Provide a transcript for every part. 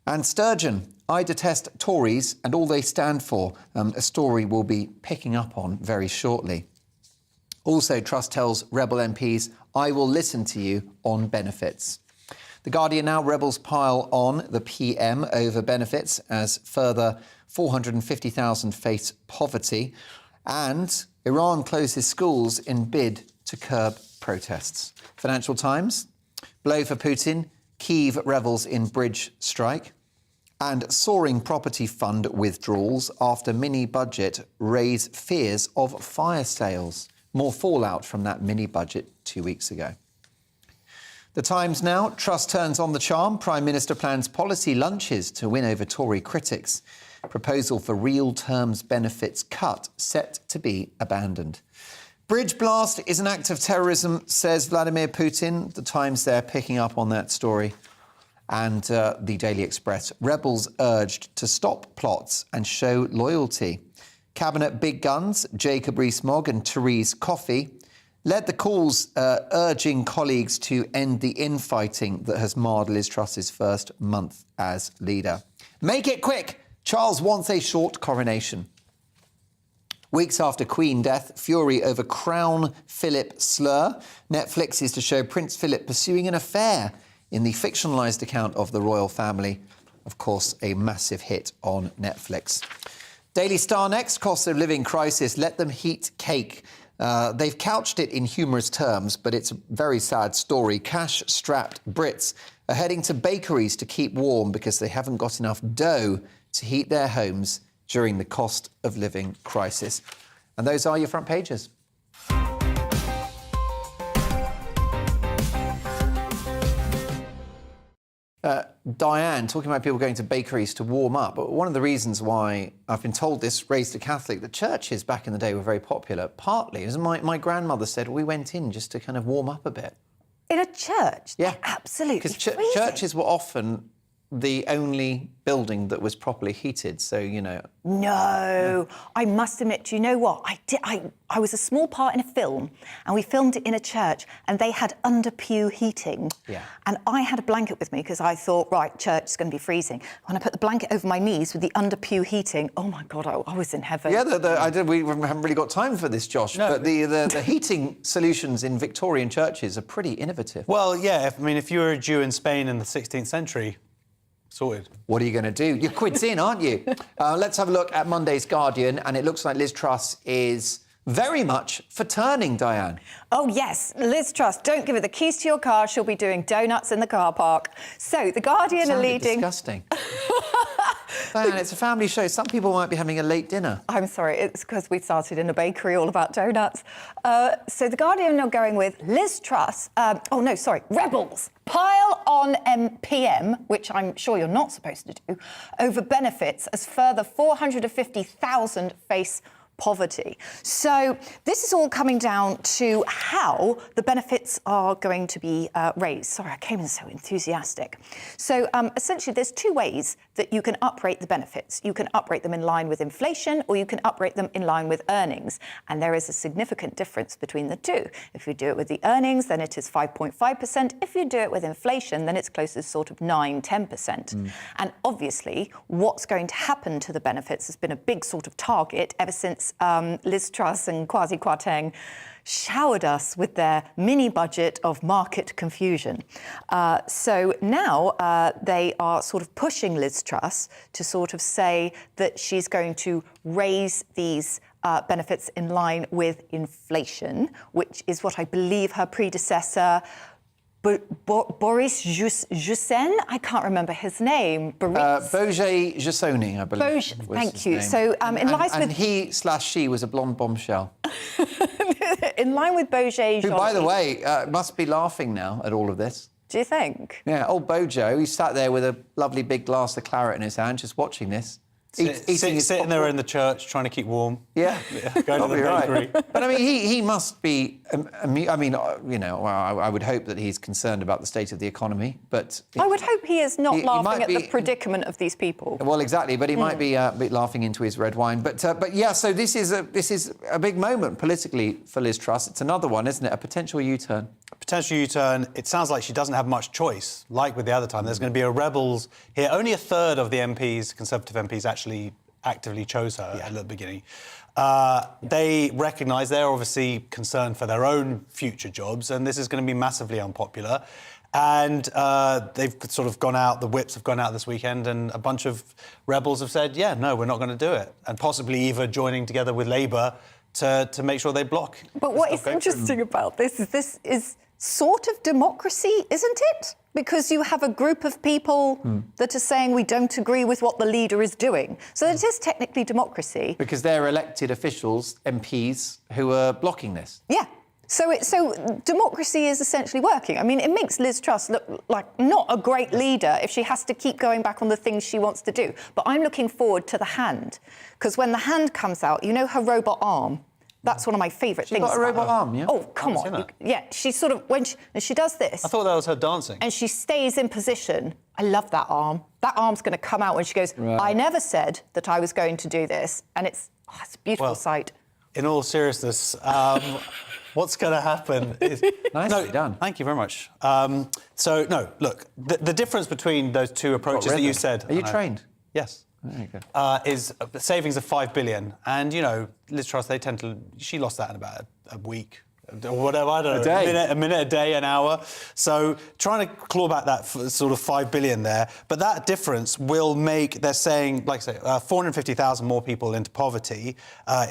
And Sturgeon, I detest Tories and all they stand for, a story we'll be picking up on very shortly. Also, Truss tells Rebel MPs, I will listen to you on benefits. The Guardian now, rebels pile on the PM over benefits as further 450,000 face poverty. And Iran closes schools in bid to curb protests. Financial Times, blow for Putin, Kyiv revels in bridge strike. And soaring property fund withdrawals after mini-budget raise fears of fire sales. More fallout from that mini-budget 2 weeks ago. The Times now, Truss turns on the charm. Prime Minister plans policy lunches to win over Tory critics. Proposal for real terms benefits cut set to be abandoned. Bridge blast is an act of terrorism, says Vladimir Putin. The Times there picking up on that story. And the Daily Express, rebels urged to stop plots and show loyalty. Cabinet big guns, Jacob Rees-Mogg and Therese Coffey, led the calls urging colleagues to end the infighting that has marred Liz Truss's first month as leader. Make it quick! Charles wants a short coronation. Weeks after Queen death, fury over Crown Philip slur. Netflix is to show Prince Philip pursuing an affair in the fictionalised account of the royal family. Of course, a massive hit on Netflix. Daily Star next, cost of living crisis, let them heat cake. They've couched it in humorous terms, but it's a very sad story. Cash-strapped Brits are heading to bakeries to keep warm because they haven't got enough dough to heat their homes during the cost of living crisis. And those are your front pages. Diane, talking about people going to bakeries to warm up. One of the reasons why I've been told this, raised a Catholic, that churches back in the day were very popular, partly, as my grandmother said, we went in just to kind of warm up a bit. In a church? Yeah. Absolutely. Because churches were often the only building that was properly heated, so, you know... No, yeah. I must admit, you know what? I was a small part in a film, and we filmed it in a church, and they had under-pew heating. Yeah. And I had a blanket with me, because I thought, right, church is going to be freezing. When I put the blanket over my knees with the under-pew heating, oh, my God, I was in heaven. Yeah, we haven't really got time for this, Josh, no. But the heating solutions in Victorian churches are pretty innovative. Well, yeah, I mean, if you were a Jew in Spain in the 16th century... sorted. What are you going to do? You're quids in, aren't you? Let's have a look at Monday's Guardian, and it looks like Liz Truss is very much for turning, Diane. Oh, yes, Liz Truss, don't give her the keys to your car. She'll be doing donuts in the car park. So, the Guardian are leading... disgusting. Diane, it's a family show. Some people might be having a late dinner. I'm sorry, it's because we started in a bakery all about donuts. So the Guardian are going with Liz Truss... rebels pile on PM, which I'm sure you're not supposed to do, over benefits as further 450,000 face poverty. So this is all coming down to how the benefits are going to be raised. Sorry, I came in so enthusiastic. So essentially, there's two ways that you can uprate the benefits. You can uprate them in line with inflation, or you can uprate them in line with earnings. And there is a significant difference between the two. If you do it with the earnings, then it is 5.5%. If you do it with inflation, then it's closer to sort of 9-10%. And obviously, what's going to happen to the benefits has been a big sort of target ever since Liz Truss and Kwasi Kwarteng showered us with their mini-budget of market confusion. So now they are sort of pushing Liz Truss to sort of say that she's going to raise these benefits in line with inflation, which is what I believe her predecessor... Boris I can't remember his name. Bože Jasoni, I believe. Thank you. So, and he/she was a blonde bombshell. In line with Bože... Who, by the way, must be laughing now at all of this. Do you think? Yeah, old Bojo, he sat there with a lovely big glass of claret in his hand, just watching this. Sitting there in the church, trying to keep warm. Yeah, going to the bakery. Right. But, I mean, he must be... I mean, you know, I would hope that he's concerned about the state of the economy, but... I would hope he is not laughing at the predicament of these people. Well, exactly, but he might be a bit laughing into his red wine. But yeah, so this is a big moment politically for Liz Truss. It's another one, isn't it? A potential U-turn. potential U-turn. It sounds like she doesn't have much choice, like with the other time. There's going to be a Rebels here. Only a third of the MPs, Conservative MPs, actually actively chose her at the beginning. They recognise they're obviously concerned for their own future jobs, and this is going to be massively unpopular. And they've sort of gone out, the whips have gone out this weekend, and a bunch of rebels have said, yeah, no, we're not going to do it. And possibly even joining together with Labour to make sure they block. But what is interesting about this is sort of democracy, isn't it? Because you have a group of people that are saying we don't agree with what the leader is doing. So it is technically democracy. Because they're elected officials, MPs, who are blocking this. Yeah. So democracy is essentially working. I mean, it makes Liz Truss look like not a great leader if she has to keep going back on the things she wants to do. But I'm looking forward to the hand. Because when the hand comes out, you know her robot arm? That's one of my favourite things. She's got a robot arm, yeah? Oh, come on. Yeah, she's sort of, when she does this... I thought that was her dancing. And she stays in position. I love that arm. That arm's going to come out when she goes, I never said that I was going to do this. And it's a beautiful sight. In all seriousness... what's going to happen is... Nicely done. Thank you very much. Look, the difference between those two approaches that you said... Are you trained? Yes. There you go. Is savings of $5 billion. And, you know, Liz Truss, she lost that in about a week. Or whatever, I don't know, a minute, a day, an hour. So trying to claw back that sort of $5 billion there. But that difference will make, they're saying, like I say, 450,000 more people into poverty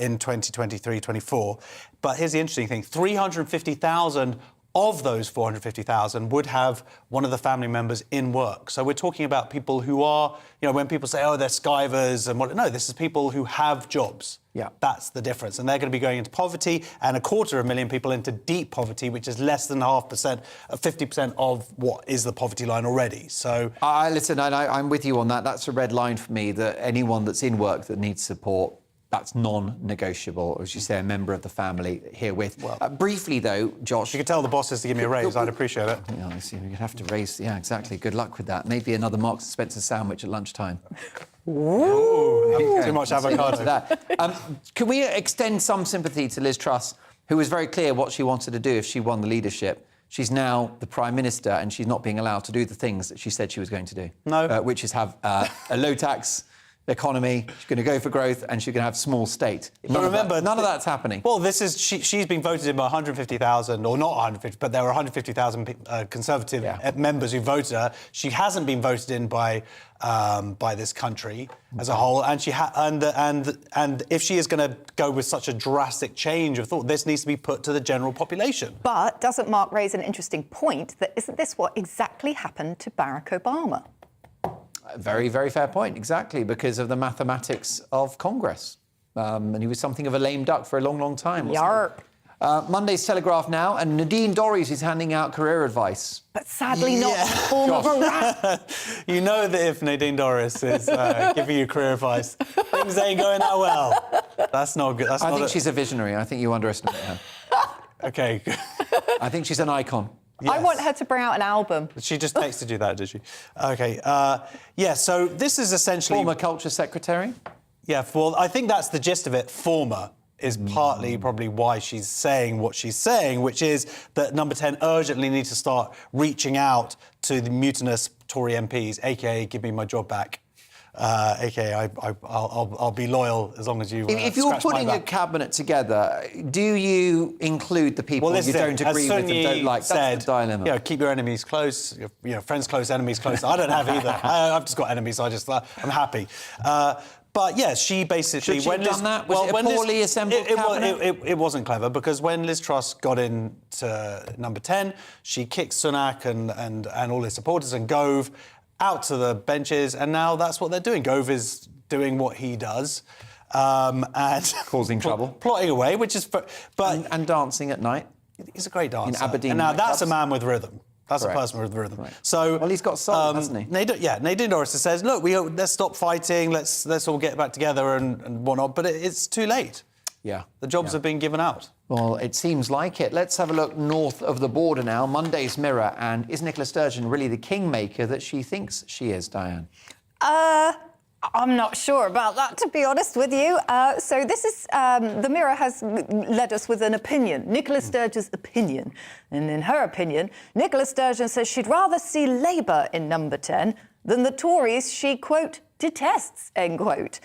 in 2023-24. But here's the interesting thing, 350,000 of those 450,000 would have one of the family members in work. So we're talking about people who are, you know, when people say, oh, they're skivers and what, no, this is people who have jobs. Yeah. That's the difference. And they're going to be going into poverty, and 250,000 people into deep poverty, which is less than 50% of what is the poverty line already. So... Listen, I'm with you on that. That's a red line for me, that anyone that's in work that needs support, that's non-negotiable, or as you say, a member of the family herewith. Briefly, though, Josh... You could tell the bosses to give me a raise, I'd appreciate it. Yeah, I see, you're going to have to raise... Yeah, exactly. Good luck with that. Maybe another Marks & Spencer sandwich at lunchtime. Ooh, too much avocado. Can we extend some sympathy to Liz Truss, who was very clear what she wanted to do if she won the leadership? She's now the Prime Minister, and she's not being allowed to do the things that she said she was going to do. No. Which is have a low-tax economy, she's going to go for growth, and she's going to have small state. But remember, none of that's happening. Well, this is she's been voted in by 150,000, or not 150, but there were 150,000 Conservative members who voted her. She hasn't been voted in by this country as a whole, and and if she is going to go with such a drastic change of thought, this needs to be put to the general population. But doesn't Mark raise an interesting point that isn't this what exactly happened to Barack Obama? Very, very fair point, exactly, because of the mathematics of Congress. And he was something of a lame duck for a long, long time. Yarp. Monday's Telegraph now, and Nadine Dorries is handing out career advice. But sadly not in the form of a rat. You know that if Nadine Dorries is giving you career advice, things ain't going that well. That's not good. I think she's a visionary. I think you underestimate her. OK. I think she's an icon. Yes. I want her to bring out an album. She just takes to do that, did she? OK. So this is essentially... Former Culture Secretary? Yeah, well, I think that's the gist of it. Former is partly probably why she's saying what she's saying, which is that Number 10 urgently needs to start reaching out to the mutinous Tory MPs, a.k.a. give me my job back. A.k.a. I'll be loyal as long as you If you're putting a cabinet together, do you include the people you don't agree with and don't like? That's the dilemma. You know, keep your enemies close, friends close, enemies close. I don't have either. I've just got enemies, so I'm happy. But yeah, she basically... Should she have done that? Was it a poorly assembled cabinet? It wasn't clever, because when Liz Truss got into Number 10, she kicked Sunak and all his supporters and Gove out to the benches, and now that's what they're doing. Gove is doing what he does. And causing trouble. Plotting away, which is... And dancing at night. He's a great dancer. In Aberdeen. And now that's a man with rhythm. That's a person with rhythm. Right. So, well, he's got soul, hasn't he? Nadine Dorries says, look, let's stop fighting, let's all get back together and whatnot, but it's too late. Yeah. The jobs have been given out. Well, it seems like it. Let's have a look north of the border now. Monday's Mirror. And is Nicola Sturgeon really the kingmaker that she thinks she is, Diane? I'm not sure about that, to be honest with you. So this is, the Mirror has led us with an opinion, Nicola Sturgeon's opinion. And in her opinion, Nicola Sturgeon says she'd rather see Labour in number 10 than the Tories she, quote, detests, end quote.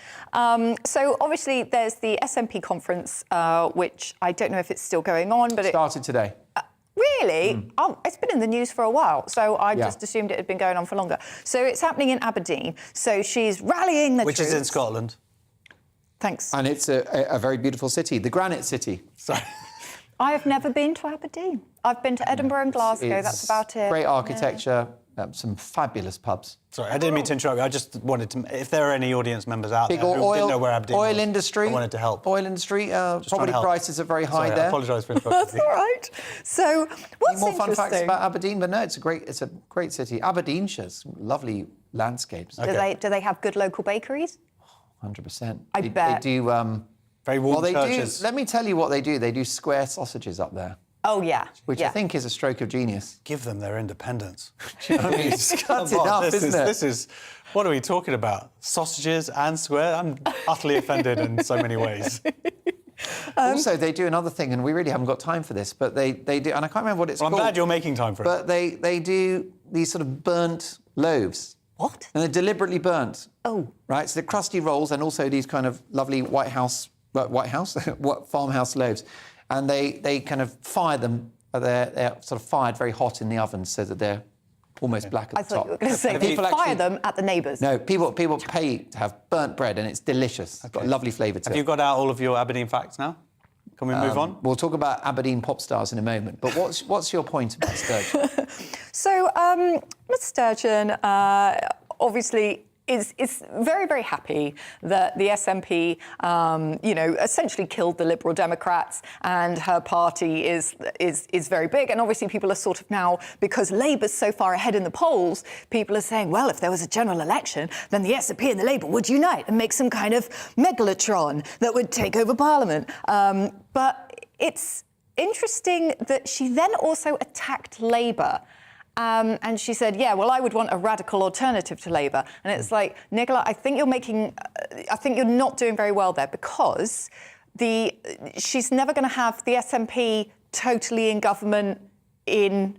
So obviously there's the SNP conference, which I don't know if it's still going on, but Started today. Really? Oh, it's been in the news for a while, so I just assumed it had been going on for longer. So it's happening in Aberdeen. So she's rallying the Which troops. is in Scotland. Thanks. And it's a very beautiful city, the Granite City. Sorry. I have never been to Aberdeen. I've been to Edinburgh and Glasgow, that's about it. Great architecture, some fabulous pubs. Sorry, I didn't mean to interrupt you. I just wanted to, if there are any audience members out Big there who didn't know where Aberdeen was, industry. I wanted to help. Oil industry, property prices are very high Sorry, there. I apologise for interrupting That's all right. So what's Any more fun facts interesting- about Aberdeen? But no, it's a great city. Aberdeenshire's lovely landscapes. Do they have good local bakeries? 100%. I bet. They do. Very warm Well, churches. Let me tell you what they do. They do square sausages up there, Oh, yeah. which I think is a stroke of genius. Give them their independence. I mean, that's Come on, enough, this isn't it? This is, what are we talking about? Sausages and square? I'm utterly offended in so many ways. Also, they do another thing, and we really haven't got time for this, but they do, and I can't remember what it's Well, I'm called. glad you're making time for it. But they do these sort of burnt loaves. What? And they're deliberately burnt. Oh. Right, so they're crusty rolls and also these kind of lovely farmhouse loaves. And they kind of fire them, they're sort of fired very hot in the oven so that they're almost black at the I top. thought you were going to say they fire them at the neighbours. No, people pay to have burnt bread and it's delicious. It's got a lovely flavour to it. Have you got out all of your Aberdeen facts now? Can we move on? We'll talk about Aberdeen pop stars in a moment. But what's your point about Sturgeon? So, Ms Sturgeon obviously is very, very happy that the SNP, essentially killed the Liberal Democrats, and her party is very big. And obviously, people are sort of now, because Labour's so far ahead in the polls, people are saying, well, if there was a general election, then the SNP and the Labour would unite and make some kind of megalotron that would take over Parliament. But it's interesting that she then also attacked Labour. And she said, yeah, well, I would want a radical alternative to Labour. And it's like, Nicola, I think you're not doing very well there, because she's never going to have the SNP totally in government in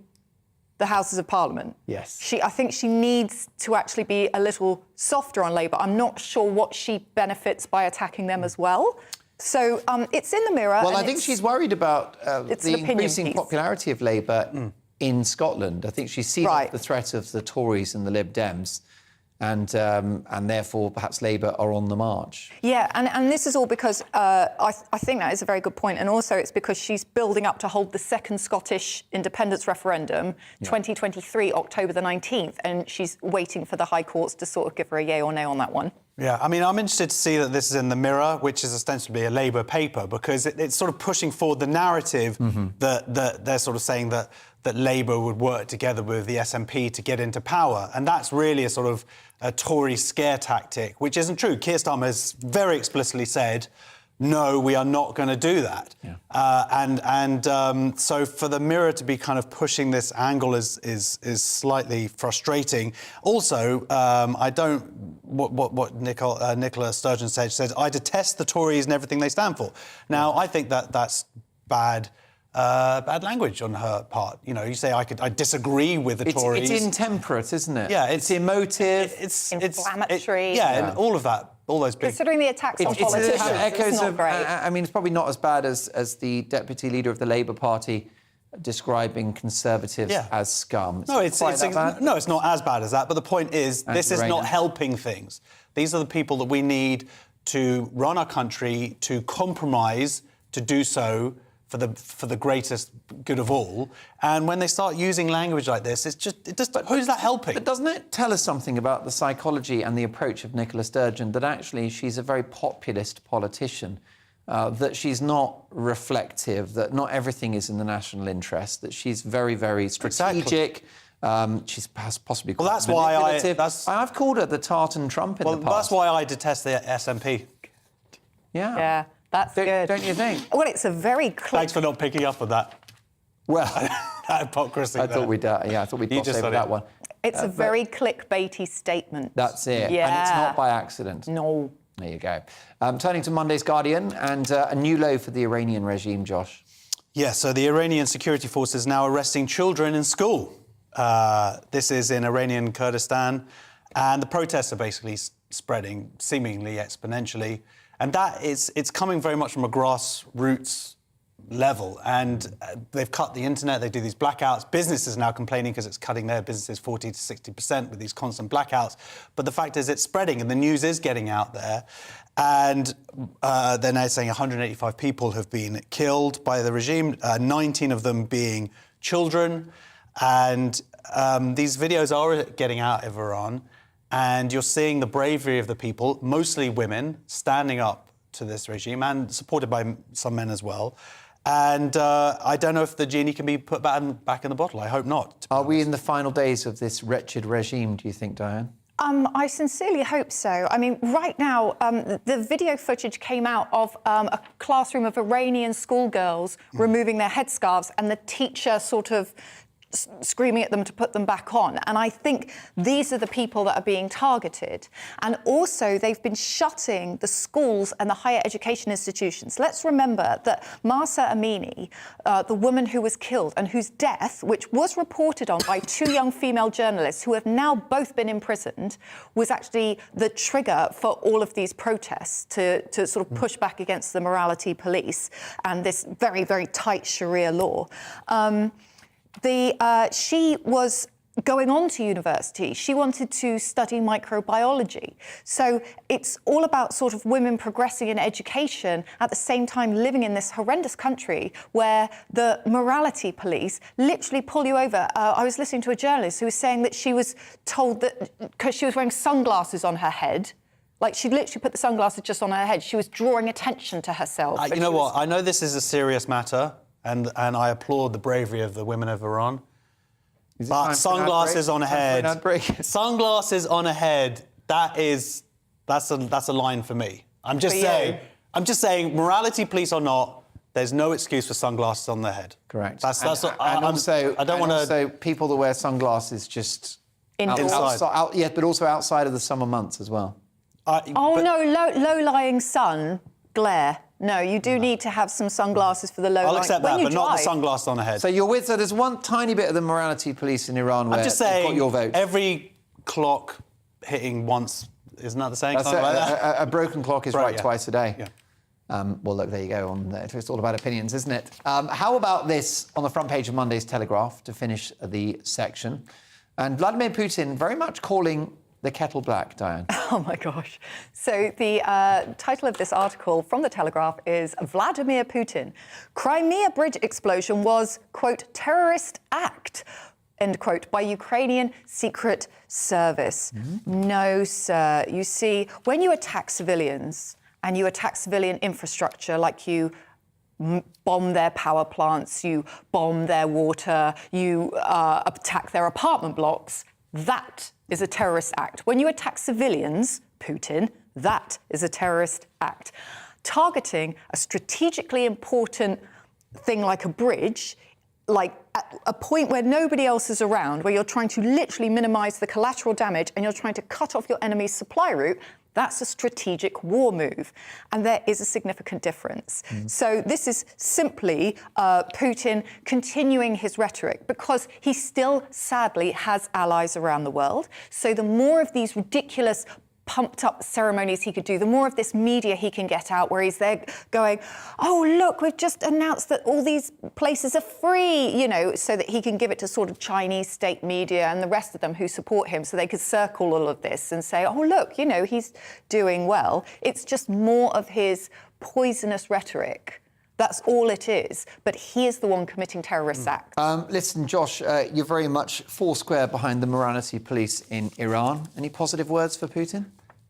the Houses of Parliament. Yes. I think she needs to actually be a little softer on Labour. I'm not sure what she benefits by attacking them as well. So it's in the Mirror. Well, I think she's worried about the increasing popularity of Labour in Scotland. I think she's seen the threat of the Tories and the Lib Dems, and therefore perhaps Labour are on the march. Yeah, and this is all because I think that is a very good point, and also it's because she's building up to hold the second Scottish independence referendum, 2023, October the 19th, and she's waiting for the High Courts to sort of give her a yay or nay on that one. Yeah, I mean, I'm interested to see that this is in the Mirror, which is ostensibly a Labour paper, because it's sort of pushing forward the narrative that they're sort of saying that Labour would work together with the SNP to get into power. And that's really a sort of a Tory scare tactic, which isn't true. Keir Starmer has very explicitly said, no, we are not going to do that. Yeah. So for the Mirror to be kind of pushing this angle is slightly frustrating. Also, what Nicola Sturgeon said, she says, I detest the Tories and everything they stand for. Now, I think that's bad language on her part. You know, you say I disagree with the Tories. It's intemperate, isn't it? Yeah, it's emotive. It's inflammatory. And all of that. All those big... Considering the attacks on politicians, echoes it's not of, great. I mean, it's probably not as bad as the deputy leader of the Labour Party describing Conservatives as scum. No, it's not as bad as that. But the point is, this is not helping things. These are the people that we need to run our country, to compromise, to do so for the greatest good of all. And when they start using language like this, who's that helping? But doesn't it tell us something about the psychology and the approach of Nicola Sturgeon, that actually she's a very populist politician, that she's not reflective, that not everything is in the national interest, that she's very, very strategic. Exactly. She's possibly quite manipulative. I've called her the tartan Trump in the past. Well, that's why I detest the SNP. Yeah. That's good. Don't you think? Well, it's a very clear... Thanks for not picking up on that. Well, that hypocrisy. I thought we'd gloss over that one. It's a very clickbaity statement. That's it. Yeah. And it's not by accident. No. There you go. Turning to Monday's Guardian, and a new low for the Iranian regime, Josh. Yeah, so the Iranian security forces now arresting children in school. This is in Iranian Kurdistan, and the protests are basically spreading seemingly exponentially. And it's coming very much from a grassroots level. And they've cut the internet, they do these blackouts. Businesses are now complaining because it's cutting their businesses 40 to 60% with these constant blackouts. But the fact is it's spreading and the news is getting out there. And they're now saying 185 people have been killed by the regime, 19 of them being children. And these videos are getting out of Iran. And you're seeing the bravery of the people, mostly women, standing up to this regime and supported by some men as well. And I don't know if the genie can be put back in the bottle. I hope not. Are we in the final days of this wretched regime, do you think, Diane? I sincerely hope so. I mean, right now, the video footage came out of a classroom of Iranian schoolgirls removing their headscarves and the teacher sort of screaming at them to put them back on. And I think these are the people that are being targeted. And also, they've been shutting the schools and the higher education institutions. Let's remember that Mahsa Amini, the woman who was killed and whose death, which was reported on by two young female journalists who have now both been imprisoned, was actually the trigger for all of these protests to sort of push back against the morality police and this very, very tight Sharia law. She was going on to university. She wanted to study microbiology. So it's all about sort of women progressing in education at the same time living in this horrendous country where the morality police literally pull you over. I was listening to a journalist who was saying that she was told that because she was wearing sunglasses on her head, like she'd literally put the sunglasses just on her head, she was drawing attention to herself. You know what? I know this is a serious matter. And I applaud the bravery of the women of Iran. But sunglasses on a head, sunglasses on a head, that's a line for me. I'm just saying, morality police or not, there's no excuse for sunglasses on their head. Correct. I don't want to. So people that wear sunglasses just indoors. But also outside of the summer months as well. Low-lying sun glare. No, you do need to have some sunglasses for the low light. I'll accept that, but not the sunglasses on the head. So you're with, so there's one tiny bit of the morality police in Iran where I'm just saying, you've got your vote. Every clock hitting once, isn't that the saying? A broken clock is right twice a day. Yeah. Well, look, there you go. It's all about opinions, isn't it? How about this on the front page of Monday's Telegraph to finish the section? And Vladimir Putin very much calling the kettle black, Diane. Oh, my gosh. So the title of this article from The Telegraph is Vladimir Putin. Crimea bridge explosion was, quote, terrorist act, end quote, by Ukrainian secret service. No, sir. You see, when you attack civilians and you attack civilian infrastructure, like you bomb their power plants, you bomb their water, you attack their apartment blocks, that is a terrorist act. When you attack civilians, Putin, that is a terrorist act. Targeting a strategically important thing like a bridge, like at a point where nobody else is around, where you're trying to literally minimize the collateral damage and you're trying to cut off your enemy's supply route, that's a strategic war move. And there is a significant difference. So this is simply Putin continuing his rhetoric because he still, sadly, has allies around the world. So the more of these ridiculous pumped up ceremonies he could do, the more of this media he can get out where he's there going, oh, look, we've just announced that all these places are free, you know, so that he can give it to sort of Chinese state media and the rest of them who support him so they could circle all of this and say, oh, look, you know, he's doing well. It's just more of his poisonous rhetoric. That's all it is. But he is the one committing terrorist acts. Listen, Josh, you're very much foursquare behind the morality police in Iran. Any positive words for Putin?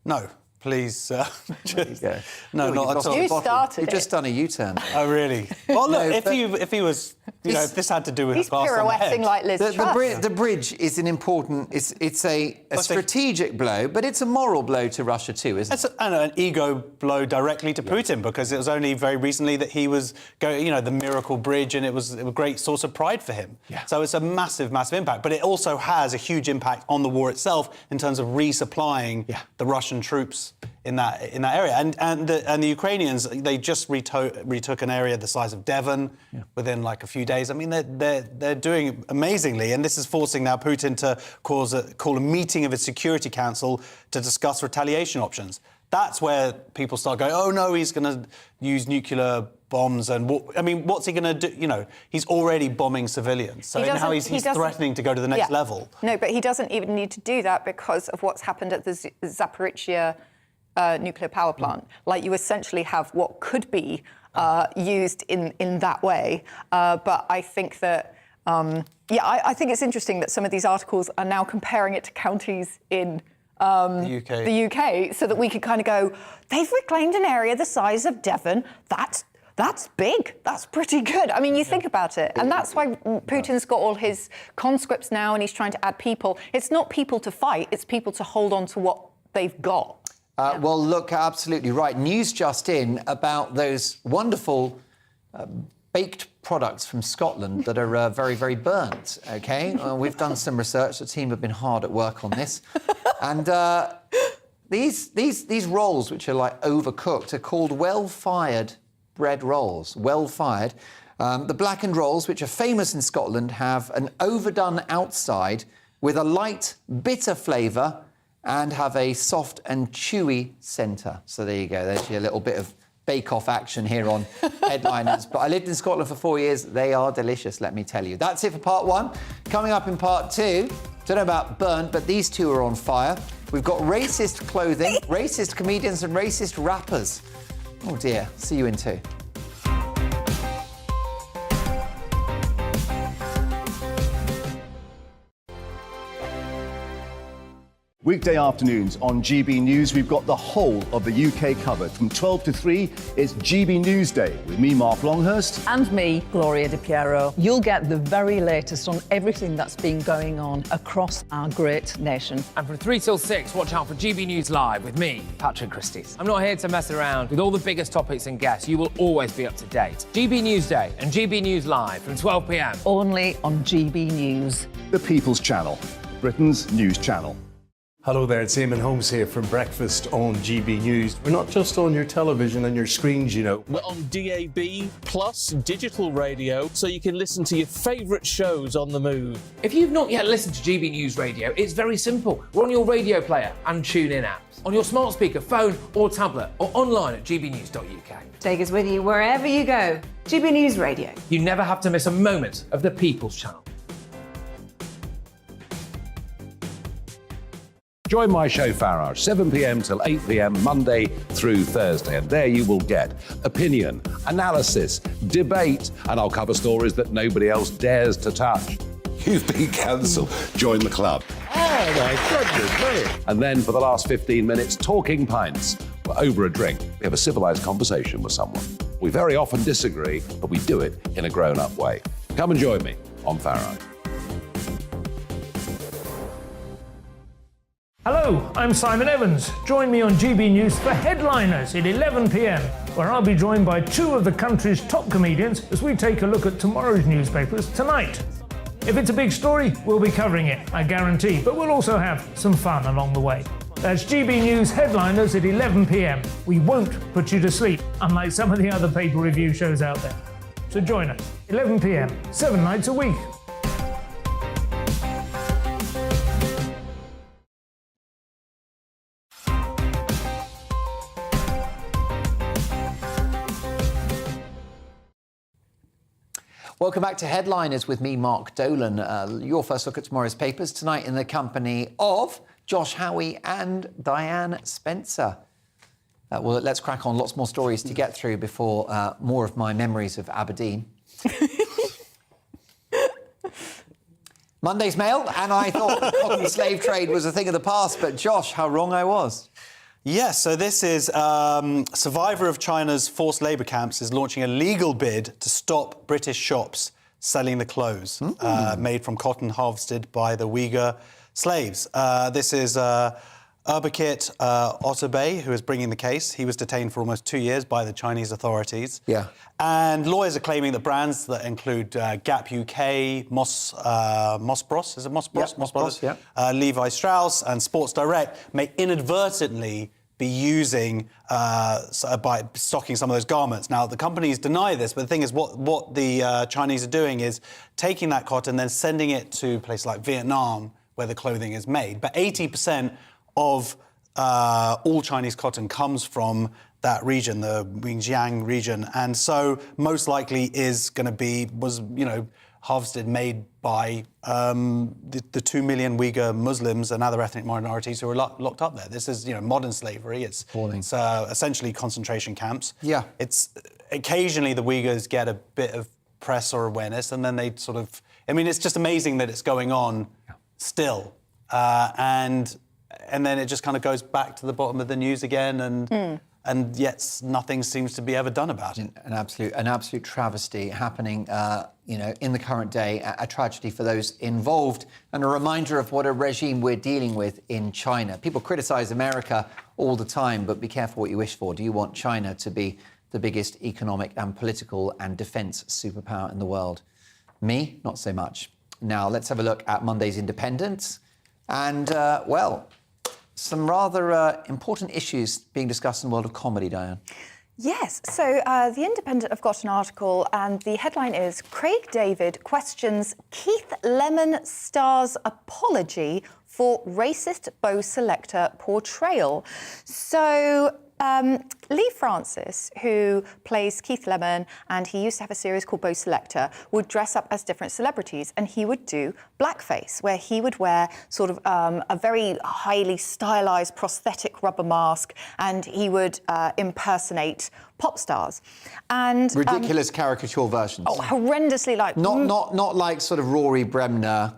No. please. No, not at all. You started You've just done a U-turn. Oh, really? Well, look, No, if he was, if this had to do with He's a pass on the head. pirouetting like Liz Truss. The bridge is an important. It's a strategic blow, but it's a moral blow to Russia too, isn't it? And an ego blow directly to Putin, because it was only very recently that he was going, the miracle bridge, and it was a great source of pride for him. Yeah. So it's a massive, massive impact. But it also has a huge impact on the war itself in terms of resupplying the Russian troops in that area. And the Ukrainians, they just retook an area the size of Devon within like a few days. I mean, they're doing amazingly, and this is forcing now Putin to call a meeting of his Security Council to discuss retaliation options. That's where people start going, oh no, he's going to use nuclear bombs, and what's he going to do? He's already bombing civilians, so now he's threatening to go to the next level. No, but he doesn't even need to do that because of what's happened at the Zaporizhzhia nuclear power plant. Like, you essentially have what could be used in that way. But I think that, I think it's interesting that some of these articles are now comparing it to counties in the UK, so that we could kind of go, they've reclaimed an area the size of Devon. That's big. That's pretty good. I mean, you think about it. And that's why Putin's got all his conscripts now, and he's trying to add people. It's not people to fight, it's people to hold on to what they've got. Well, look, absolutely right. News just in about those wonderful baked products from Scotland that are very, very burnt, OK? We've done some research. The team have been hard at work on this. And these rolls, which are like overcooked, are called well-fired bread rolls. Well-fired. The blackened rolls, which are famous in Scotland, have an overdone outside with a light, bitter flavour and have a soft and chewy centre. So there you go. There's your little bit of bake-off action here on Headliners. But I lived in Scotland for 4 years. They are delicious, let me tell you. That's it for part one. Coming up in part two, don't know about burnt, but these two are on fire. We've got racist clothing, racist comedians and racist rappers. Oh dear, see you in two. Weekday afternoons on GB News, we've got the whole of the UK covered. From 12 to 3, it's GB News Day with me, Mark Longhurst. And me, Gloria Di Piero. You'll get the very latest on everything that's been going on across our great nation. And from 3 till 6, watch out for GB News Live with me, Patrick Christys. I'm not here to mess around. With all the biggest topics and guests, you will always be up to date. GB News Day and GB News Live from 12 p.m. Only on GB News. The People's Channel, Britain's news channel. Hello there, it's Eamon Holmes here from Breakfast on GB News. We're not just on your television and your screens, We're on DAB plus digital radio, so you can listen to your favourite shows on the move. If you've not yet listened to GB News Radio, it's very simple. We're on your radio player and TuneIn apps, on your smart speaker, phone or tablet, or online at gbnews.uk. Take us with you wherever you go. GB News Radio. You never have to miss a moment of the People's Channel. Join my show Farage, 7 p.m. till 8 p.m. Monday through Thursday. And there you will get opinion, analysis, debate, and I'll cover stories that nobody else dares to touch. You've been cancelled. Join the club. Oh my goodness, brilliant. And then for the last 15 minutes, talking pints. We're over a drink. We have a civilised conversation with someone. We very often disagree, but we do it in a grown-up way. Come and join me on Farage. Hello, I'm Simon Evans. Join me on GB News for Headliners at 11 p.m, where I'll be joined by two of the country's top comedians as we take a look at tomorrow's newspapers tonight. If it's a big story, we'll be covering it, I guarantee, but we'll also have some fun along the way. That's GB News Headliners at 11 p.m. We won't put you to sleep, unlike some of the other paper review shows out there. So join us, 11 p.m, 7 nights a week. Welcome back to Headliners with me, Mark Dolan. Your first look at tomorrow's papers tonight in the company of Josh Howie and Diane Spencer. Well, let's crack on. Lots more stories to get through before more of my memories of Aberdeen. Monday's Mail, and I thought the cotton slave trade was a thing of the past, but Josh, how wrong I was. Yes, so this is survivor of China's forced labour camps is launching a legal bid to stop British shops selling the clothes made from cotton harvested by the Uyghur slaves. This is Urbakit Otabay, who is bringing the case. He was detained for almost 2 years by the Chinese authorities. Yeah. And lawyers are claiming that brands that include Gap UK, Moss Bros, is it Moss Bros? Yeah, Moss Bros, yeah. Levi Strauss and Sports Direct may inadvertently be using by stocking some of those garments. Now, the companies deny this, but the thing is what the Chinese are doing is taking that cotton and then sending it to places like Vietnam, where the clothing is made. But 80% of all Chinese cotton comes from that region, the Xinjiang region, and so most likely was harvested, made by the 2 million Uyghur Muslims and other ethnic minorities who are locked up there. This is modern slavery. It's essentially concentration camps. Yeah. It's occasionally the Uyghurs get a bit of press or awareness, and then they sort of. I mean, it's just amazing that it's going on still, and then it just kind of goes back to the bottom of the news again, and yet nothing seems to be ever done about it. An absolute travesty happening, in the current day, a tragedy for those involved, and a reminder of what a regime we're dealing with in China. People criticise America all the time, but be careful what you wish for. Do you want China to be the biggest economic and political and defence superpower in the world? Me, not so much. Now, let's have a look at Monday's Independent. And, some rather important issues being discussed in the world of comedy, Diane. Yes, so The Independent have got an article and the headline is Craig David questions Keith Lemon star's apology for racist Beau Selector portrayal. So Lee Francis, who plays Keith Lemon, and he used to have a series called Beau Selector, would dress up as different celebrities, and he would do blackface, where he would wear sort of a very highly stylised prosthetic rubber mask, and he would impersonate pop stars. And ridiculous caricature versions. Oh, horrendously like... Not like sort of Rory Bremner.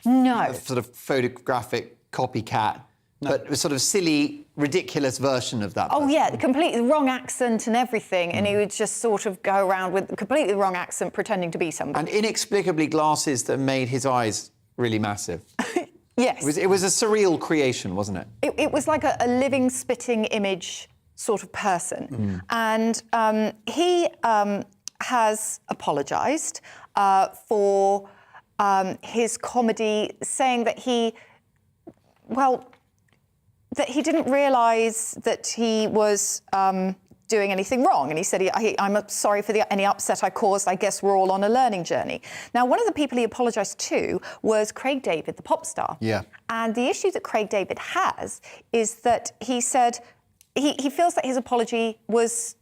No. Sort of photographic copycat. No. But a sort of silly, ridiculous version of that. Oh, yeah, completely wrong accent and everything, and he would just sort of go around with completely the wrong accent, pretending to be somebody. And inexplicably glasses that made his eyes really massive. Yes. It was a surreal creation, wasn't it? It was like a living, spitting image sort of person. And he has apologised for his comedy, saying that that he didn't realise that he was doing anything wrong. And he said, I'm sorry for any upset I caused. I guess we're all on a learning journey. Now, one of the people he apologised to was Craig David, the pop star. Yeah. And the issue that Craig David has is that he said he feels that his apology was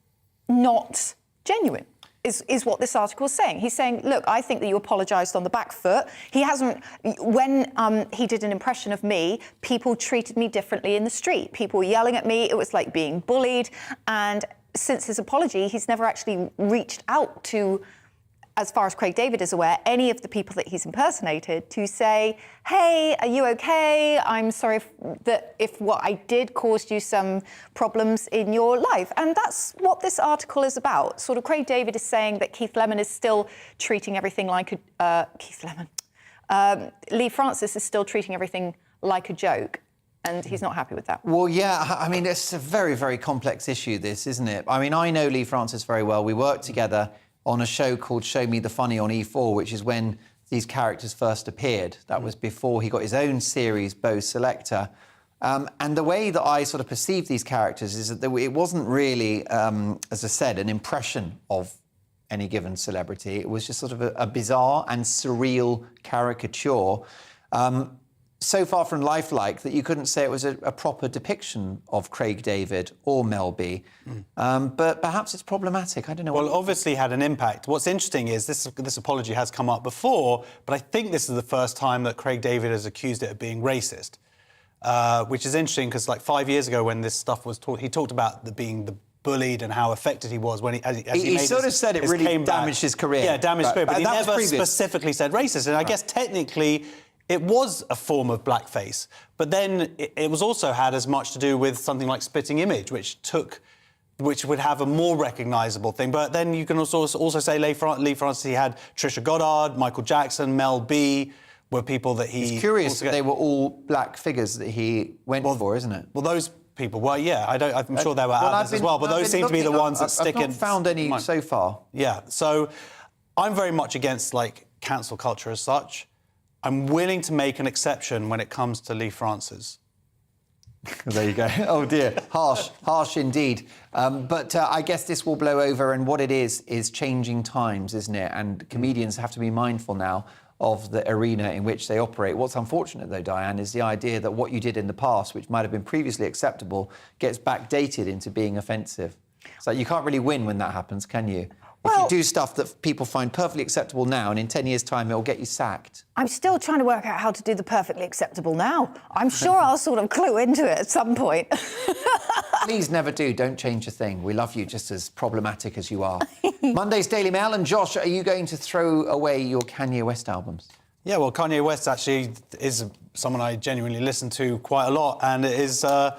not genuine. Is what this article is saying. He's saying, look, I think that you apologised on the back foot. He hasn't... When he did an impression of me, people treated me differently in the street. People were yelling at me. It was like being bullied. And since his apology, he's never actually reached out to, as far as Craig David is aware, any of the people that he's impersonated to say, hey, are you okay? I'm sorry if what I did caused you some problems in your life. And that's what this article is about. Sort of Craig David is saying that Keith Lemon is still treating everything like Lee Francis is still treating everything like a joke. And he's not happy with that. Well, yeah, I mean, it's a very, very complex issue, this, isn't it? I mean, I know Lee Francis very well. We worked together on a show called Show Me the Funny on E4, which is when these characters first appeared. That was before he got his own series, Beau Selector. And the way that I sort of perceive these characters is that it wasn't really, as I said, an impression of any given celebrity. It was just sort of a bizarre and surreal caricature. So far from lifelike that you couldn't say it was a proper depiction of Craig David or Mel B. But perhaps it's problematic. I don't know. Well, obviously had an impact. What's interesting is this apology has come up before, but I think this is the first time that Craig David has accused it of being racist, which is interesting because, like 5 years ago, when this stuff was talked, he talked about being the bullied and how affected he was when he sort of said it really damaged his career. Yeah, damaged his career, but he never specifically said racist. And I guess technically, it was a form of blackface. But then it was also had as much to do with something like Spitting Image, which would have a more recognisable thing. But then you can also say Lee Francis, he had Trisha Goddard, Michael Jackson, Mel B, were people that he... It's curious that they were all black figures that he went for, isn't it? Well, those people were, yeah. I'm sure there were others as well, but those seem to be the ones that stick in... I've not found any so far. Yeah, so I'm very much against, like, cancel culture as such. I'm willing to make an exception when it comes to Lee Francis. There you go. Oh, dear. Harsh indeed. But I guess this will blow over, and what it is changing times, isn't it? And comedians have to be mindful now of the arena in which they operate. What's unfortunate, though, Diane, is the idea that what you did in the past, which might have been previously acceptable, gets backdated into being offensive. So you can't really win when that happens, can you? If you do stuff that people find perfectly acceptable now, and in 10 years' time, it'll get you sacked. I'm still trying to work out how to do the perfectly acceptable now. I'm sure I'll sort of clue into it at some point. Please never do. Don't change a thing. We love you just as problematic as you are. Monday's Daily Mail. And Josh, are you going to throw away your Kanye West albums? Yeah, well, Kanye West actually is someone I genuinely listen to quite a lot, and it is... it's a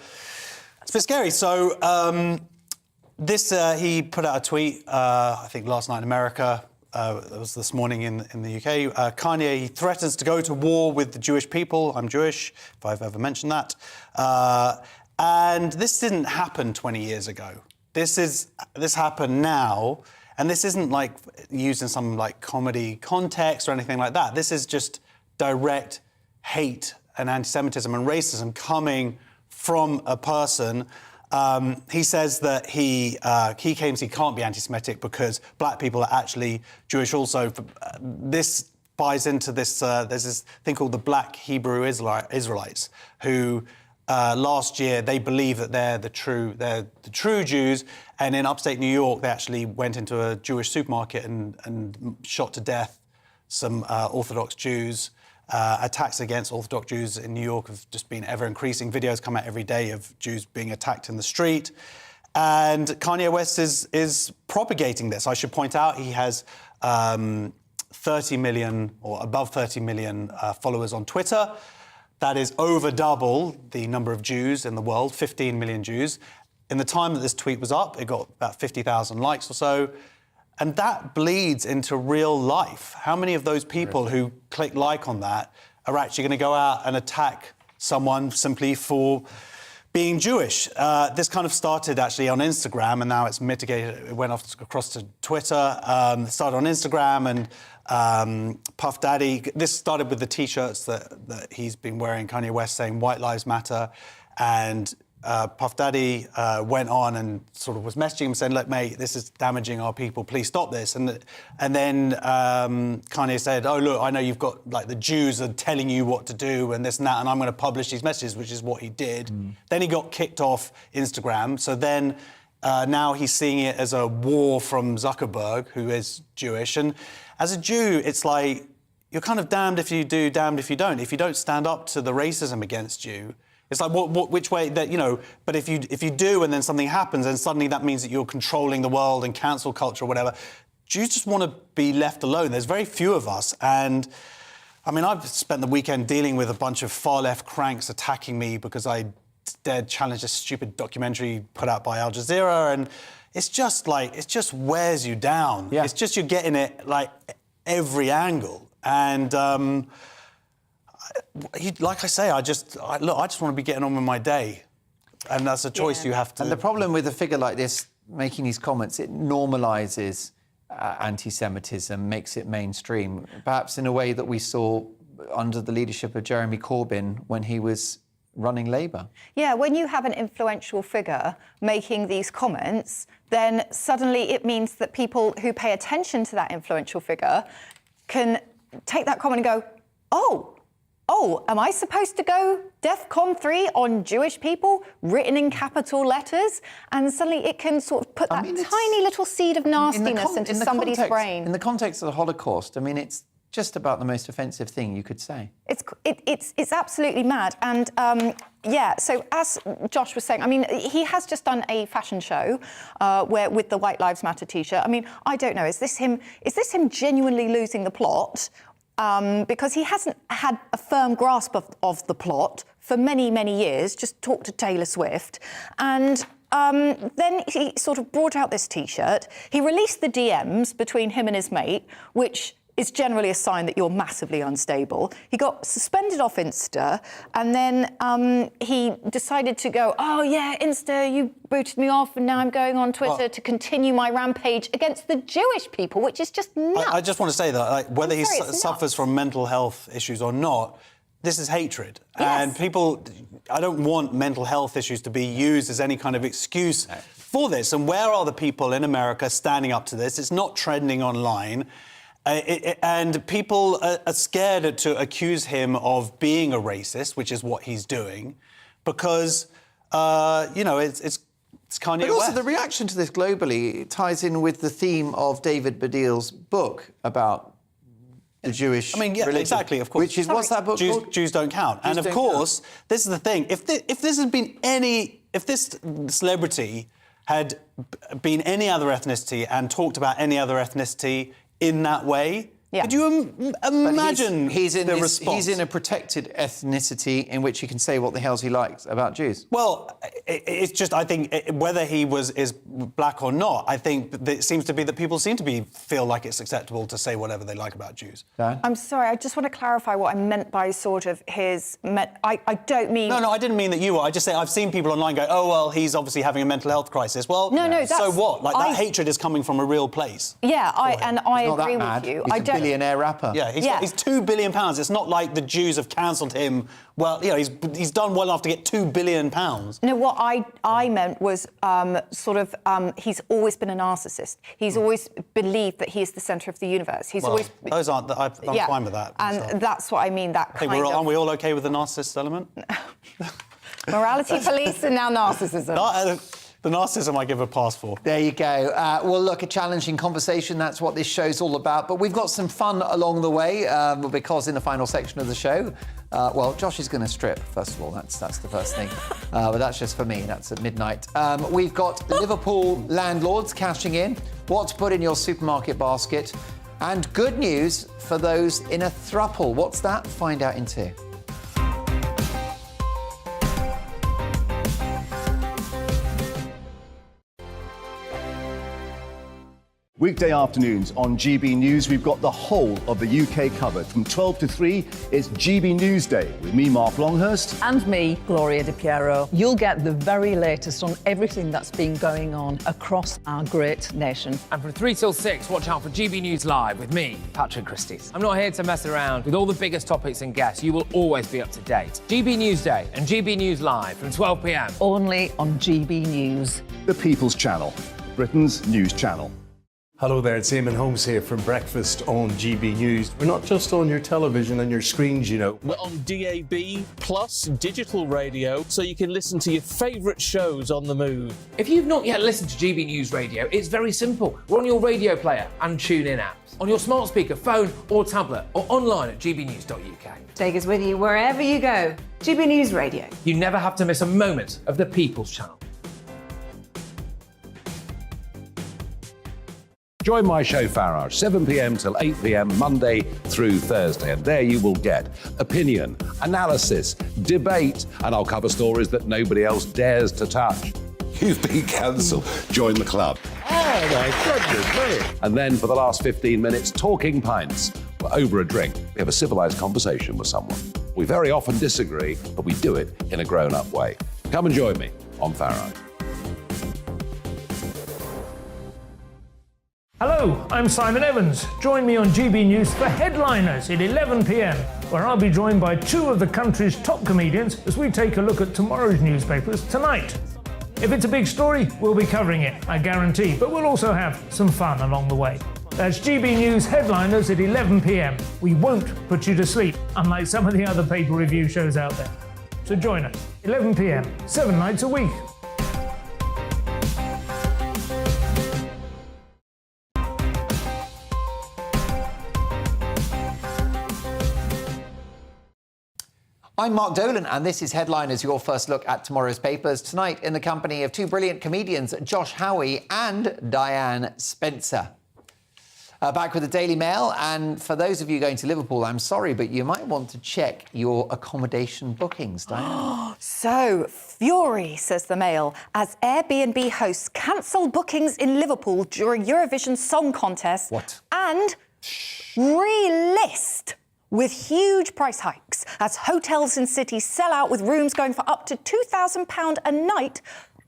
bit scary. So... he put out a tweet, I think last night in America, it was this morning in the UK. Kanye threatens to go to war with the Jewish people. I'm Jewish, if I've ever mentioned that. And this didn't happen 20 years ago. This happened now, and this isn't like used in some like comedy context or anything like that. This is just direct hate and anti-Semitism and racism coming from a person. He says that he claims he can't be anti-Semitic because black people are actually Jewish also. This buys into this, there's this thing called the Black Hebrew Israelites, who last year they believe that they're the true Jews, and in upstate New York they actually went into a Jewish supermarket and shot to death some Orthodox Jews. Attacks against Orthodox Jews in New York have just been ever-increasing. Videos come out every day of Jews being attacked in the street. And Kanye West is propagating this. I should point out he has 30 million or above 30 million followers on Twitter. That is over double the number of Jews in the world, 15 million Jews. In the time that this tweet was up, it got about 50,000 likes or so. And that bleeds into real life. How many of those people who click like on that are actually going to go out and attack someone simply for being Jewish? This kind of started actually on Instagram, and now it's mitigated. It went across to Twitter. It started on Instagram, and Puff Daddy. This started with the T-shirts that he's been wearing, Kanye West, saying "White Lives Matter," and Puff Daddy went on and sort of was messaging him saying, look, mate, this is damaging our people, please stop this. And then Kanye said, oh, look, I know you've got, like, the Jews are telling you what to do and this and that, and I'm going to publish these messages, which is what he did. Then he got kicked off Instagram. So then now he's seeing it as a war from Zuckerberg, who is Jewish. And as a Jew, it's like, you're kind of damned if you do, damned if you don't. If you don't stand up to the racism against you, it's like, which way, that, you know, but if you do and then something happens and suddenly that means that you're controlling the world and cancel culture or whatever, Jews just want to be left alone. There's very few of us. And, I mean, I've spent the weekend dealing with a bunch of far-left cranks attacking me because I dared challenge this stupid documentary put out by Al Jazeera, and it's just like, it just wears you down. Yeah. It's just you're getting it, like, every angle. And... like I say, I just want to be getting on with my day, and that's a choice you have to. And the problem with a figure like this making these comments, it normalises anti-Semitism, makes it mainstream, perhaps in a way that we saw under the leadership of Jeremy Corbyn when he was running Labour. Yeah, when you have an influential figure making these comments, then suddenly it means that people who pay attention to that influential figure can take that comment and go, oh, am I supposed to go DEFCON 3 on Jewish people, written in capital letters? And suddenly it can sort of put that tiny little seed of nastiness into somebody's brain. In the context of the Holocaust, I mean, it's just about the most offensive thing you could say. It's absolutely mad. And, yeah, so as Josh was saying, I mean, he has just done a fashion show with the White Lives Matter T-shirt. I mean, I don't know, is this him genuinely losing the plot? because he hasn't had a firm grasp of the plot for many, many years, just talked to Taylor Swift. And then he sort of brought out this T-shirt. He released the DMs between him and his mate, which is generally a sign that you're massively unstable. He got suspended off Insta, and then he decided to go, oh yeah, Insta, you booted me off, and now I'm going on Twitter to continue my rampage against the Jewish people, which is just nuts. I just want to say that, like, whether he suffers from mental health issues or not, this is hatred. Yes. And people, I don't want mental health issues to be used as any kind of excuse for this. And where are the people in America standing up to this? It's not trending online. And people are scared to accuse him of being a racist, which is what he's doing, because, you know, it's Kanye West. But also the reaction to this globally ties in with the theme of David Baddiel's book about the Jewish religion. Exactly, of course. Which is, what's that book called? Jews Don't Count. Jews and of Don't course, this is the thing. If this celebrity had been any other ethnicity and talked about any other ethnicity in that way, could you imagine the response? He's in a protected ethnicity in which he can say what the hell he likes about Jews. Well, it's just, I think, whether he is black or not, I think it seems to be that people seem to feel like it's acceptable to say whatever they like about Jews. Dan? I'm sorry, I just want to clarify what I meant by sort of his... I don't mean... No, I didn't mean that you were. I just say I've seen people online go, oh, well, he's obviously having a mental health crisis. Well, so what? Like, that hatred is coming from a real place. Yeah, I agree with you. He's a billionaire rapper. Yeah, he's £2 billion. It's not like the Jews have cancelled him. Well, you know, he's done well enough to get £2 billion. No, what I meant was he's always been a narcissist. He's always believed that he is the centre of the universe. He's always... Those aren't... I'm fine with that. And that's what I mean, that kind of... Aren't we all OK with the narcissist element? Morality police and now narcissism. The narcissism I give a pass for. There you go. Well, look, a challenging conversation. That's what this show's all about. But we've got some fun along the way because in the final section of the show, well, Josh is going to strip, first of all. That's the first thing. But that's just for me. That's at midnight. We've got Liverpool landlords cashing in, what to put in your supermarket basket, and good news for those in a throuple. What's that? Find out in 2. Weekday afternoons on GB News, we've got the whole of the UK covered. From 12 to 3, it's GB News Day with me, Mark Longhurst. And me, Gloria Di Piero. You'll get the very latest on everything that's been going on across our great nation. And from 3 till 6, watch out for GB News Live with me, Patrick Christys. I'm not here to mess around with all the biggest topics and guests. You will always be up to date. GB News Day and GB News Live from 12 p.m. Only on GB News. The People's Channel, Britain's news channel. Hello there, it's Eamon Holmes here from Breakfast on GB News. We're not just on your television and your screens, you know. We're on DAB plus digital radio, so you can listen to your favourite shows on the move. If you've not yet listened to GB News Radio, it's very simple. We're on your radio player and tune-in apps, on your smart speaker, phone or tablet, or online at gbnews.uk. Take us with you wherever you go. GB News Radio. You never have to miss a moment of the People's Channel. Join my show Farage, 7 p.m. till 8 p.m. Monday through Thursday, and there you will get opinion, analysis, debate, and I'll cover stories that nobody else dares to touch. You've been cancelled. Join the club. Oh, my goodness me. And then for the last 15 minutes, talking pints. Over a drink, we have a civilised conversation with someone. We very often disagree, but we do it in a grown-up way. Come and join me on Farage. Hello, I'm Simon Evans. Join me on GB News for Headliners at 11 p.m, where I'll be joined by 2 of the country's top comedians as we take a look at tomorrow's newspapers tonight. If it's a big story, we'll be covering it, I guarantee, but we'll also have some fun along the way. That's GB News Headliners at 11 p.m. We won't put you to sleep, unlike some of the other paper review shows out there. So join us, 11 p.m, 7 nights a week. I'm Mark Dolan, and this is Headliners, your first look at tomorrow's papers. Tonight, in the company of 2 brilliant comedians, Josh Howie and Diane Spencer. Back with the Daily Mail, and for those of you going to Liverpool, I'm sorry, but you might want to check your accommodation bookings, Diane. So, fury, says the Mail, as Airbnb hosts cancel bookings in Liverpool during Eurovision Song Contest. What? And relist with huge price hikes as hotels in cities sell out with rooms going for up to £2,000 a night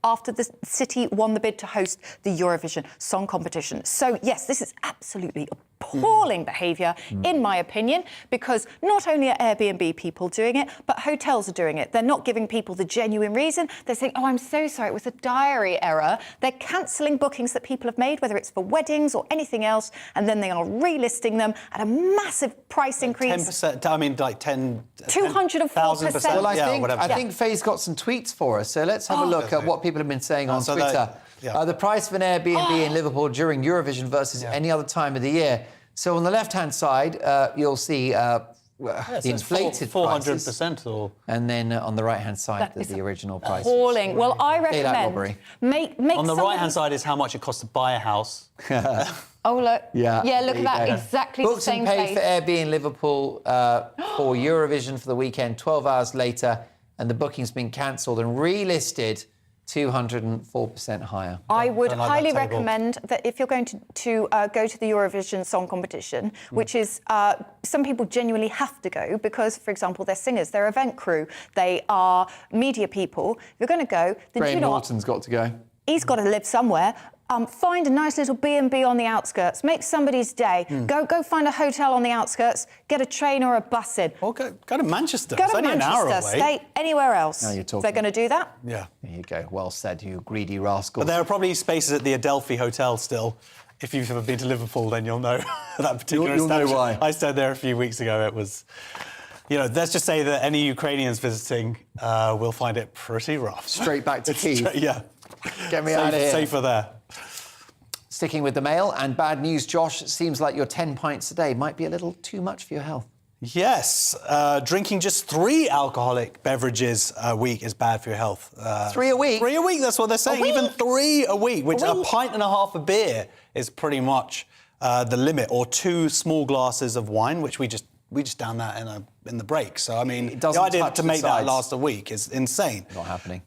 after the city won the bid to host the Eurovision Song Competition. So, yes, this is absolutely appalling behaviour, in my opinion, because not only are Airbnb people doing it, but hotels are doing it. They're not giving people the genuine reason. They're saying, oh, I'm so sorry, it was a diary error. They're cancelling bookings that people have made, whether it's for weddings or anything else, and then they are relisting them at a massive price increase. 10%, I mean, like 204%. 1,000%. Well, whatever. I think Faye's got some tweets for us, so let's have a look at what people have been saying on Twitter. The price of an Airbnb in Liverpool during Eurovision versus any other time of the year. So on the left-hand side, you'll see the inflated 400% or... and then on the right-hand side, the original price. Appalling. Well, I recommend make on the right-hand side is how much it costs to buy a house. Oh, look. Yeah, look at that. Exactly Booked the same and paid face. for Airbnb in Liverpool for Eurovision for the weekend, 12 hours later, and the booking's been cancelled and relisted 204% higher. I would highly recommend that if you're going to go to the Eurovision Song Competition, which is some people genuinely have to go because, for example, they're singers, they're event crew, they are media people. If you're going to go, then Graham Norton's got to go. He's got to live somewhere. Find a nice little B&B on the outskirts. Make somebody's day. Go find a hotel on the outskirts. Get a train or a bus in. Or go to Manchester. Go it's to only Manchester. an hour away. Stay anywhere else. Now you're talking. They're going to do that. Yeah. There you go. Well said, you greedy rascal. But there are probably spaces at the Adelphi Hotel still. If you've ever been to Liverpool, then you'll know that particular You'll know why. I stayed there a few weeks ago. It was... You know, let's just say that any Ukrainians visiting will find it pretty rough. Straight back to Kyiv. Yeah. Get me out of here. Safer there. Sticking with the Mail, and bad news, Josh, seems like your 10 pints a day might be a little too much for your health. Yes, drinking just 3 alcoholic beverages a week is bad for your health. 3 a week? 3 a week, that's what they're saying. Even 3 a week, which a pint and a half of beer is pretty much the limit, or 2 small glasses of wine, which we just down that in the break. So, I mean, the idea to make that last a week is insane. Not happening.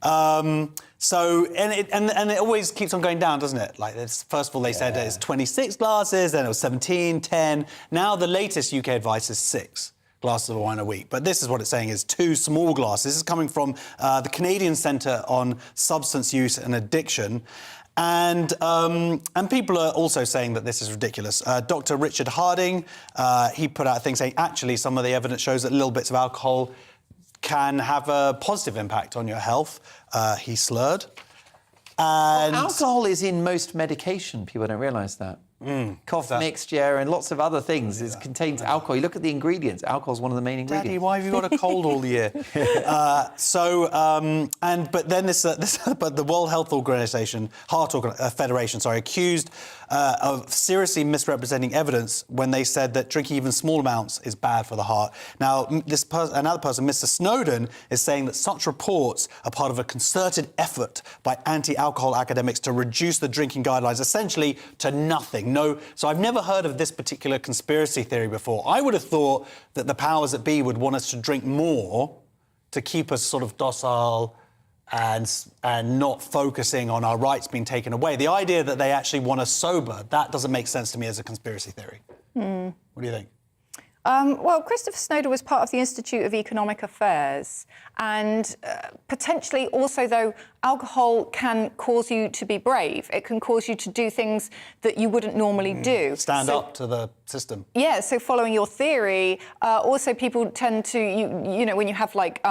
So, and it always keeps on going down, doesn't it? Like, first of all, they said it's 26 glasses, then it was 17, 10. Now, the latest UK advice is 6 glasses of wine a week. But this is what it's saying is 2 small glasses. This is coming from the Canadian Centre on Substance Use and Addiction. And people are also saying that this is ridiculous. Dr. Richard Harding, he put out a thing saying, actually, some of the evidence shows that little bits of alcohol can have a positive impact on your health. He slurred. And alcohol is in most medication. People don't realise that. Cough mixture and lots of other things. It contains alcohol. You look at the ingredients. Alcohol is one of the main ingredients. Daddy, why have you got a cold all year? But then but the World Health Organization, Federation, accused of seriously misrepresenting evidence when they said that drinking even small amounts is bad for the heart. Now, another person, Mr. Snowden, is saying that such reports are part of a concerted effort by anti-alcohol academics to reduce the drinking guidelines, essentially to nothing. No, so I've never heard of this particular conspiracy theory before. I would have thought that the powers that be would want us to drink more to keep us sort of docile and not focusing on our rights being taken away. The idea that they actually want us sober, that doesn't make sense to me as a conspiracy theory. What do you think? Well, Christopher Snowden was part of the Institute of Economic Affairs, and potentially also, though, alcohol can cause you to be brave. It can cause you to do things that you wouldn't normally do. Stand up to the system. Yeah, so following your theory, also people tend to, you know, when you have like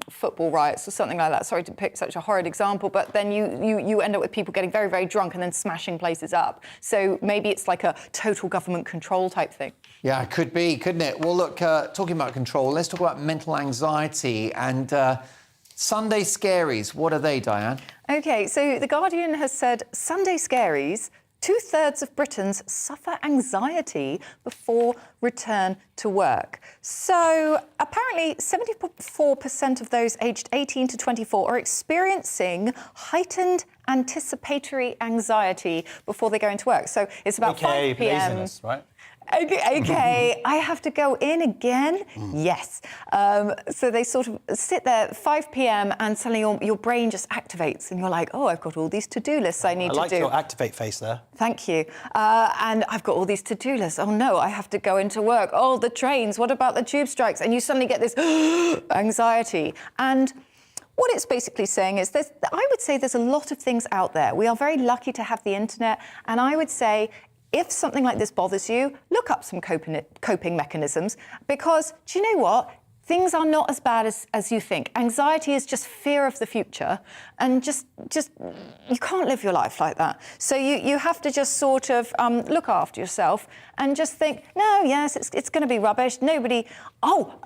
football riots or something like that, sorry to pick such a horrid example, but then you end up with people getting very, very drunk and then smashing places up. So maybe it's like a total government control type thing. Yeah, it could be, couldn't it? Well, look, talking about control, let's talk about mental anxiety and Sunday scaries. What are they, Diane? OK, so The Guardian has said Sunday scaries 2/3 of Britons suffer anxiety before return to work. So apparently 74% of those aged 18 to 24 are experiencing heightened anticipatory anxiety before they go into work. So it's about 5 p.m. laziness, right? Okay, I have to go in again? Yes. So they sort of sit there 5 p.m. and suddenly your brain just activates and you're like, oh, I've got all these to-do lists I need to do. I like your activate face there. Thank you. And I've got all these to-do lists. Oh, no, I have to go into work. Oh, the trains. What about the tube strikes? And you suddenly get this anxiety. And what it's basically saying is I would say there's a lot of things out there. We are very lucky to have the internet. And I would say, if something like this bothers you, look up some coping mechanisms, because do you know what? Things are not as bad as you think. Anxiety is just fear of the future, and just you can't live your life like that. So you have to just sort of look after yourself and just think, no, yes, it's going to be rubbish. A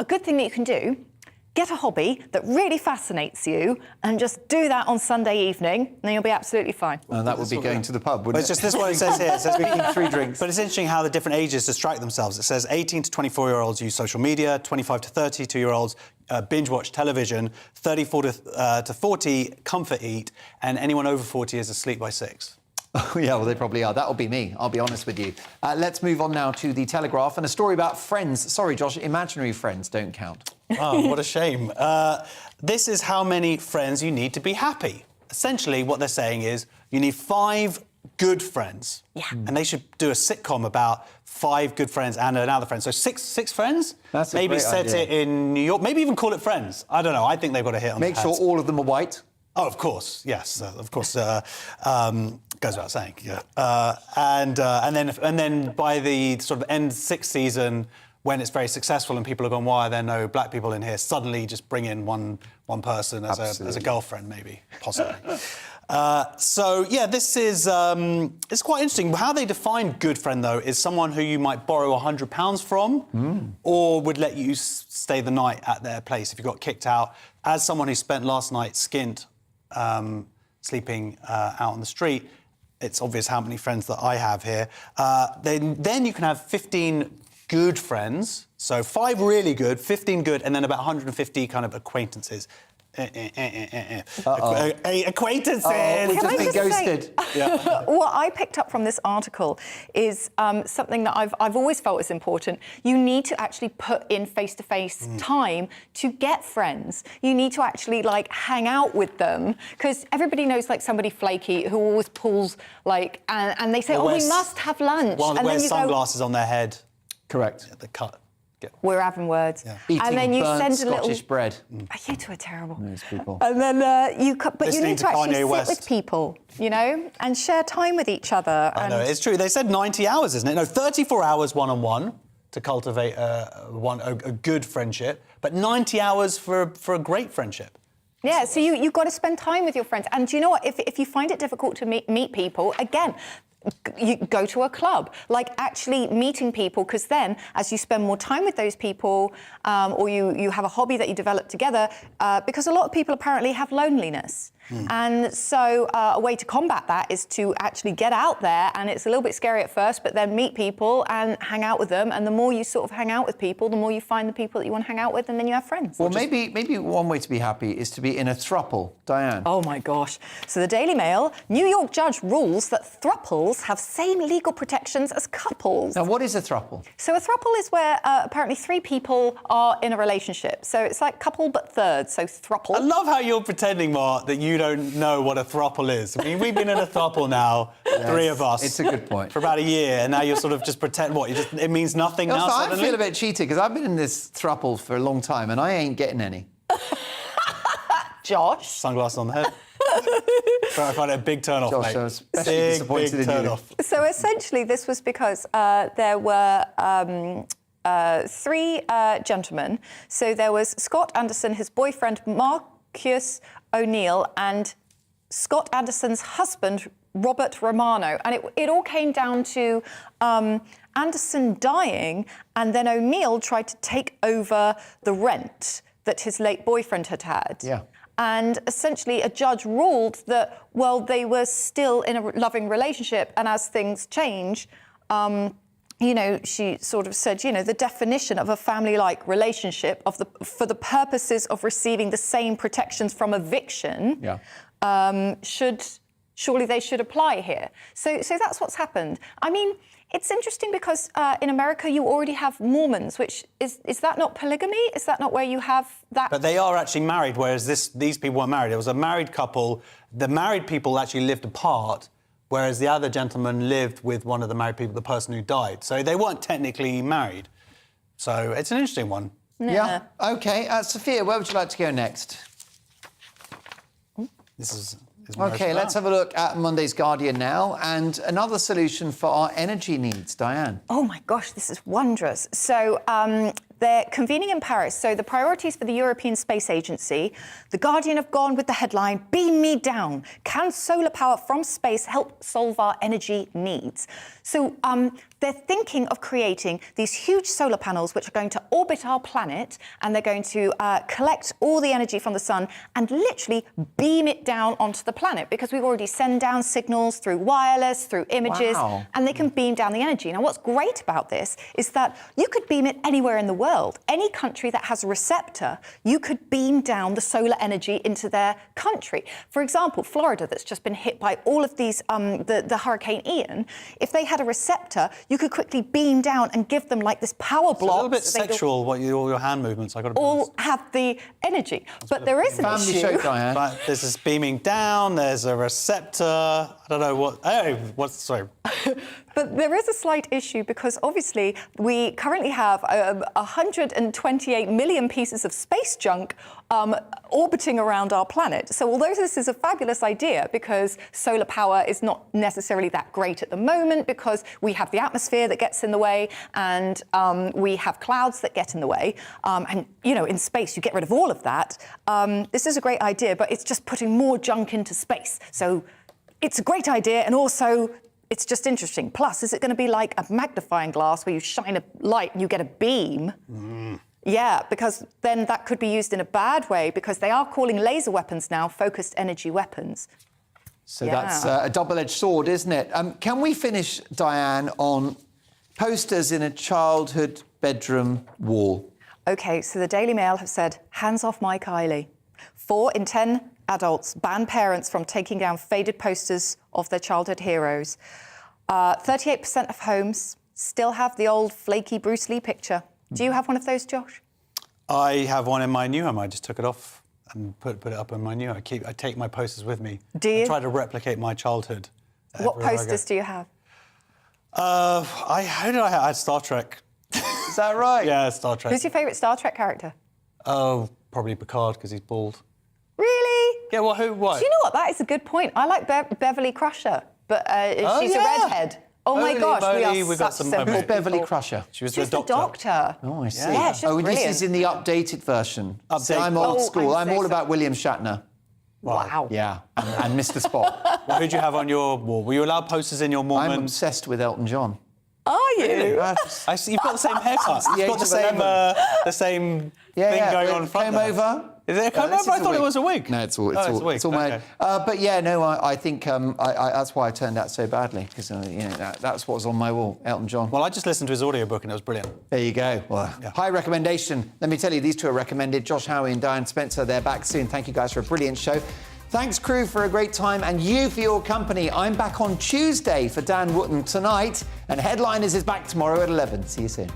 good thing that you can do, get a hobby that really fascinates you and just do that on Sunday evening, and then you'll be absolutely fine. And that would be going to the pub, wouldn't It's just this is what it says here. It says we keep 3 drinks. But it's interesting how the different ages distract themselves. It says 18 to 24-year-olds use social media, 25 to 32-year-olds binge-watch television, 34 to 40 comfort eat, and anyone over 40 is asleep by 6. Oh, yeah, well, they probably are. That'll be me, I'll be honest with you. Let's move on now to The Telegraph and a story about friends. Sorry, Josh, imaginary friends don't count. Oh, what a shame. This is how many friends you need to be happy. Essentially, what they're saying is you need 5 good friends. Yeah. And they should do a sitcom about 5 good friends and another friend. So six friends? That's a maybe great set idea. it in New York. Maybe even call it Friends. I don't know. I think they've got a hit on Make the sure hands. all of them are white. Oh, of course, yes, of course. Goes without saying, yeah. And then by the sort of end 6th season, when it's very successful and people are going, why are there no black people in here? Suddenly, just bring in one person as a girlfriend, maybe, possibly. So yeah, this is it's quite interesting. How they define good friend though is someone who you might borrow £100 from, or would let you stay the night at their place if you got kicked out. As someone who spent last night skint sleeping out on the street, it's obvious how many friends that I have here. Then you can have 15 good friends, so 5 really good, 15 good, and then about 150 kind of acquaintances. Acquaintances. We've just been ghosted. What I picked up from this article is something that I've always felt is important. You need to actually put in face-to-face time to get friends. You need to actually hang out with them, because everybody knows somebody flaky who always pulls and they say, we must have lunch. One that and wears then sunglasses on their head. Correct. Yeah, the cut. We're having words. Yeah. Eating and then you burnt send a little Scottish bread. You two are terrible. Those people. And then you need to actually Kanye sit West. with people, and share time with each other. I know, it's true. They said 90 hours, isn't it? No, 34 hours one-on-one to cultivate a good friendship, but 90 hours for a great friendship. Yeah, so you've got to spend time with your friends. And do you know what? If you find it difficult to meet people, again, you go to a club, actually meeting people, because then as you spend more time with those people, or you have a hobby that you develop together, because a lot of people apparently have loneliness. And so a way to combat that is to actually get out there, and it's a little bit scary at first, but then meet people and hang out with them. And the more you sort of hang out with people, the more you find the people that you want to hang out with, and then you have friends. Well, maybe one way to be happy is to be in a throuple. Diane. Oh, my gosh. So the Daily Mail, New York judge rules that thruples have same legal protections as couples. Now, what is a throuple? So a throuple is where apparently 3 people are in a relationship. So it's like couple but third, so throuple. I love how you're pretending, Mark, that you don't know what a throuple is. I mean, we've been in a throuple now, 3 of us. It's a good point. For about a year, and now you're sort of just pretend it means nothing now I suddenly? feel a bit cheated, because I've been in this throuple for a long time, and I ain't getting any. Josh? Sunglasses on the head. I find it a big turn-off, Josh, mate. I'm especially disappointed in you. turn-off. So essentially this was because there were 3 gentlemen. So there was Scott Anderson, his boyfriend Marcus O'Neill, and Scott Anderson's husband, Robert Romano. And it all came down to Anderson dying, and then O'Neill tried to take over the rent that his late boyfriend had had. Yeah. And essentially a judge ruled that, well, they were still in a loving relationship. And as things change, you know, she sort of said, you know, the definition of a family-like relationship for the purposes of receiving the same protections from eviction surely they should apply here. So that's what's happened. I mean, it's interesting because in America you already have Mormons, which is that not polygamy? Is that not where you have that? But they are actually married, whereas these people weren't married. It was a married couple. The married people actually lived apart, whereas the other gentleman lived with one of the married people, the person who died. So they weren't technically married. So it's an interesting one. Yeah. OK. Sophia, where would you like to go next? This is OK, let's have a look at Monday's Guardian now, and another solution for our energy needs. Diane. Oh, my gosh, this is wondrous. So they're convening in Paris. So the priorities for the European Space Agency, The Guardian have gone with the headline, "Beam me down. Can solar power from space help solve our energy needs?" So they're thinking of creating these huge solar panels which are going to orbit our planet, and they're going to collect all the energy from the sun and literally beam it down onto the planet, because we've already sent down signals through wireless, through images, and they can beam down the energy. Now, what's great about this is that you could beam it anywhere in the world. Any country that has a receptor, you could beam down the solar energy into their country. For example, Florida, that's just been hit by all of these, the Hurricane Ian, if they had a receptor, you could quickly beam down and give them like this power block. It's a little bit sexual, all your hand movements. I got to all have the energy, but there is an issue. Family show, Diane. But there's this beaming down. There's a receptor. I don't know what. Oh, what's sorry. But there is a slight issue because obviously we currently have 128 million pieces of space junk orbiting around our planet. So although this is a fabulous idea, because solar power is not necessarily that great at the moment, because we have the atmosphere that gets in the way, and we have clouds that get in the way, and you know, in space you get rid of all of that. This is a great idea, but it's just putting more junk into space. So it's a great idea, and also it's just interesting. Plus, is it going to be like a magnifying glass where you shine a light and you get a beam? Yeah, because then that could be used in a bad way, because they are calling laser weapons now focused energy weapons. So that's a double-edged sword, isn't it? Can we finish, Diane, on posters in a childhood bedroom wall? OK, so the Daily Mail have said, hands off my Kylie. 4 in 10 adults ban parents from taking down faded posters of their childhood heroes. 38% of homes still have the old flaky Bruce Lee picture. Do you have one of those, Josh? I have one in my new home. I just took it off and put it up in my new home. I take my posters with me. Do you? I try to replicate my childhood. What posters do you have? I had Star Trek. Is that right? Yeah, Star Trek. Who's your favourite Star Trek character? Oh, probably Picard, because he's bald. Really? Yeah, well, who, what? Do you know what? That is a good point. I like Beverly Crusher, but she's a redhead. Oh, my gosh, we are such simple Who's Beverly Crusher? She's the doctor. Oh, I see. Yeah, she's brilliant. This is in the updated version. So I'm old school. I'm all about William Shatner. Wow. Yeah, and Mr. Spot. Well, who do you have on your wall? Were you allowed posters in your Mormon? I'm obsessed with Elton John. Are you? Really? I see, you've got the same haircut. You've got the same thing going on in front Came over. Is it a comb over? I thought it was a wig. No, it's all my own. But yeah, no, I think that's why I turned out so badly, because you know, that's what was on my wall, Elton John. Well, I just listened to his audiobook and it was brilliant. There you go. Well, high recommendation. Let me tell you, these two are recommended. Josh Howie and Diane Spencer, they're back soon. Thank you guys for a brilliant show. Thanks, crew, for a great time, and you for your company. I'm back on Tuesday for Dan Wootton tonight, and Headliners is back tomorrow at 11. See you soon.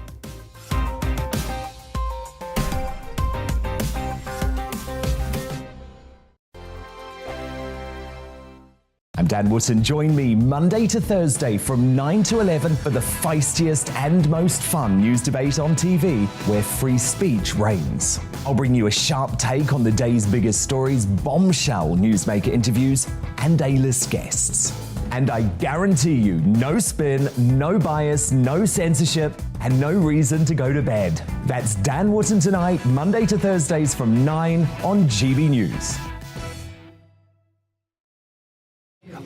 I'm Dan Wootton. Join me Monday to Thursday from 9 to 11 for the feistiest and most fun news debate on TV, where free speech reigns. I'll bring you a sharp take on the day's biggest stories, bombshell newsmaker interviews, and A-list guests. And I guarantee you, no spin, no bias, no censorship, and no reason to go to bed. That's Dan Wootton tonight, Monday to Thursdays from 9 on GB News.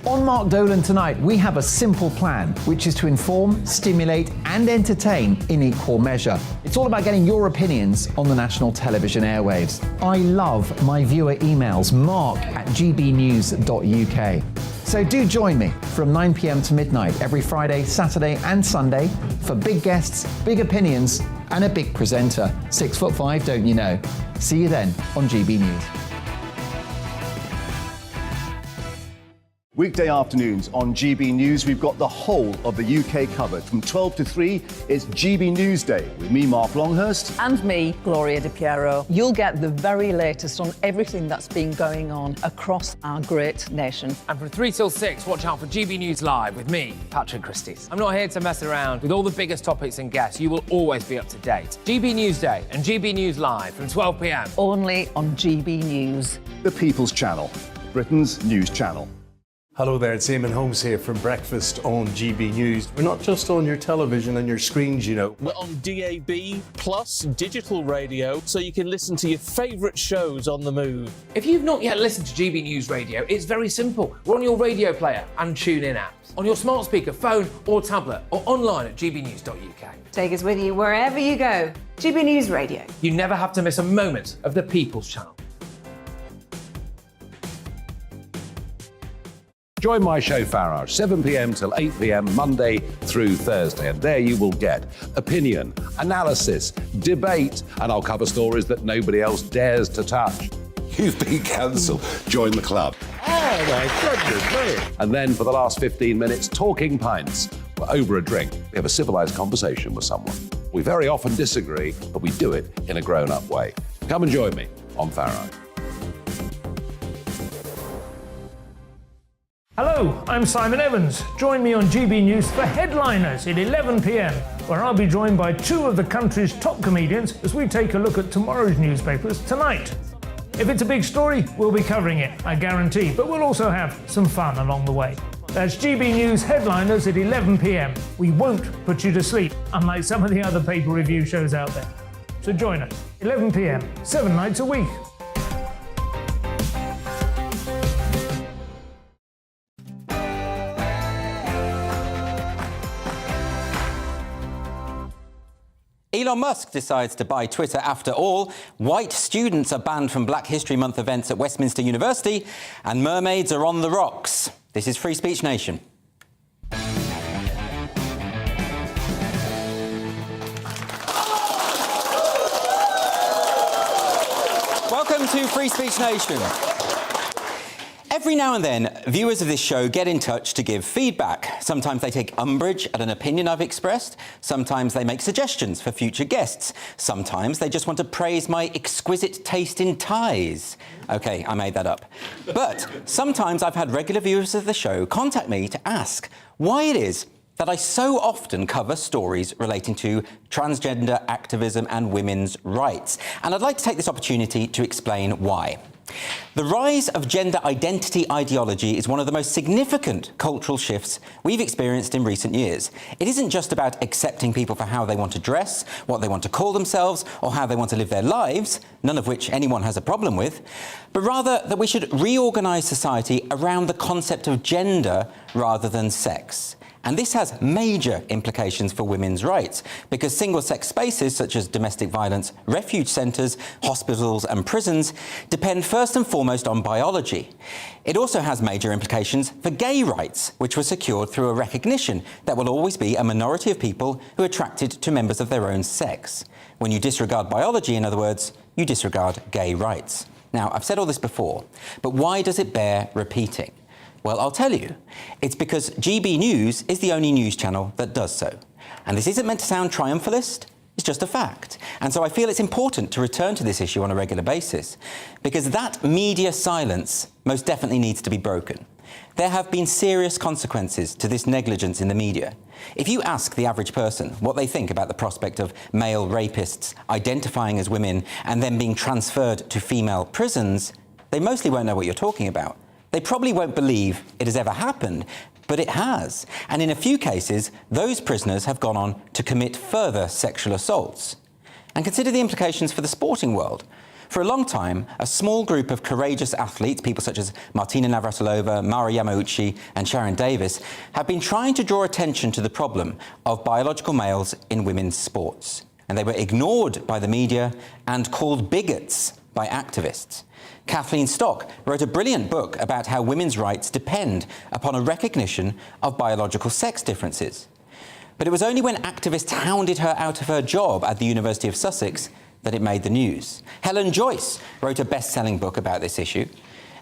On Mark Dolan tonight, we have a simple plan, which is to inform, stimulate and entertain in equal measure. It's all about getting your opinions on the national television airwaves. I love my viewer emails, mark@gbnews.uk. So do join me from 9 p.m. to midnight every Friday, Saturday and Sunday for big guests, big opinions and a big presenter. 6'5", don't you know? See you then on GB News. Weekday afternoons on GB News, we've got the whole of the UK covered. From 12 to 3, it's GB News Day with me, Mark Longhurst. And me, Gloria Di Piero. You'll get the very latest on everything that's been going on across our great nation. And from 3 till 6, watch out for GB News Live with me, Patrick Christys. I'm not here to mess around with all the biggest topics and guests. You will always be up to date. GB News Day and GB News Live from 12 p.m. Only on GB News. The People's Channel, Britain's news channel. Hello there, it's Eamon Holmes here from Breakfast on GB News. We're not just on your television and your screens, you know. We're on DAB plus digital radio, so you can listen to your favourite shows on the move. If you've not yet listened to GB News Radio, it's very simple. We're on your radio player and tune-in apps, on your smart speaker, phone or tablet, or online at gbnews.uk. Take us with you wherever you go. GB News Radio. You never have to miss a moment of the People's Channel. Join my show Farage, 7 p.m. till 8 p.m. Monday through Thursday, and there you will get opinion, analysis, debate, and I'll cover stories that nobody else dares to touch. You've been cancelled. Join the club. Oh my goodness me. And then for the last 15 minutes, talking pints. We're over a drink. We have a civilised conversation with someone. We very often disagree, but we do it in a grown-up way. Come and join me on Farage. Hello, I'm Simon Evans. Join me on GB News for Headliners at 11 p.m, where I'll be joined by two of the country's top comedians as we take a look at tomorrow's newspapers tonight. If it's a big story, we'll be covering it, I guarantee, but we'll also have some fun along the way. That's GB News Headliners at 11 p.m. We won't put you to sleep, unlike some of the other paper review shows out there. So join us, 11 p.m, 7 nights a week. Elon Musk decides to buy Twitter after all, white students are banned from Black History Month events at Westminster University, and mermaids are on the rocks. This is Free Speech Nation. Welcome to Free Speech Nation. Every now and then, viewers of this show get in touch to give feedback. Sometimes they take umbrage at an opinion I've expressed. Sometimes they make suggestions for future guests. Sometimes they just want to praise my exquisite taste in ties. OK, I made that up. But sometimes I've had regular viewers of the show contact me to ask why it is that I so often cover stories relating to transgender activism and women's rights. And I'd like to take this opportunity to explain why. The rise of gender identity ideology is one of the most significant cultural shifts we've experienced in recent years. It isn't just about accepting people for how they want to dress, what they want to call themselves, or how they want to live their lives, none of which anyone has a problem with, but rather that we should reorganise society around the concept of gender rather than sex. And this has major implications for women's rights, because single-sex spaces such as domestic violence, refuge centres, hospitals and prisons depend first and foremost on biology. It also has major implications for gay rights, which were secured through a recognition that will always be a minority of people who are attracted to members of their own sex. When you disregard biology, in other words, you disregard gay rights. Now, I've said all this before, but why does it bear repeating? Well, I'll tell you. It's because GB News is the only news channel that does so. And this isn't meant to sound triumphalist, it's just a fact. And so I feel it's important to return to this issue on a regular basis, because that media silence most definitely needs to be broken. There have been serious consequences to this negligence in the media. If you ask the average person what they think about the prospect of male rapists identifying as women and then being transferred to female prisons, they mostly won't know what you're talking about. They probably won't believe it has ever happened, but it has. And in a few cases, those prisoners have gone on to commit further sexual assaults. And consider the implications for the sporting world. For a long time, a small group of courageous athletes, people such as Martina Navratilova, Mara Yamauchi and Sharon Davis, have been trying to draw attention to the problem of biological males in women's sports. And they were ignored by the media and called bigots by activists. Kathleen Stock wrote a brilliant book about how women's rights depend upon a recognition of biological sex differences. But it was only when activists hounded her out of her job at the University of Sussex that it made the news. Helen Joyce wrote a best-selling book about this issue,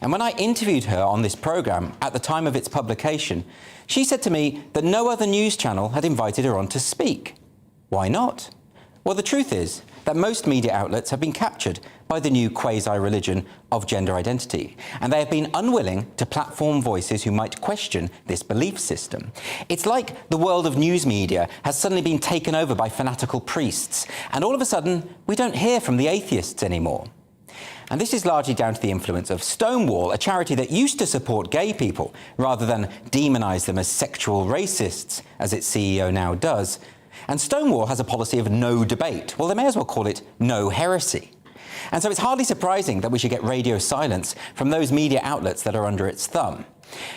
and when I interviewed her on this programme at the time of its publication, she said to me that no other news channel had invited her on to speak. Why not? Well, the truth is that most media outlets have been captured by the new quasi-religion of gender identity, and they have been unwilling to platform voices who might question this belief system. It's like the world of news media has suddenly been taken over by fanatical priests, and all of a sudden, we don't hear from the atheists anymore. And this is largely down to the influence of Stonewall, a charity that used to support gay people rather than demonise them as sexual racists, as its CEO now does. And Stonewall has a policy of no debate. Well, they may as well call it no heresy. And so it's hardly surprising that we should get radio silence from those media outlets that are under its thumb.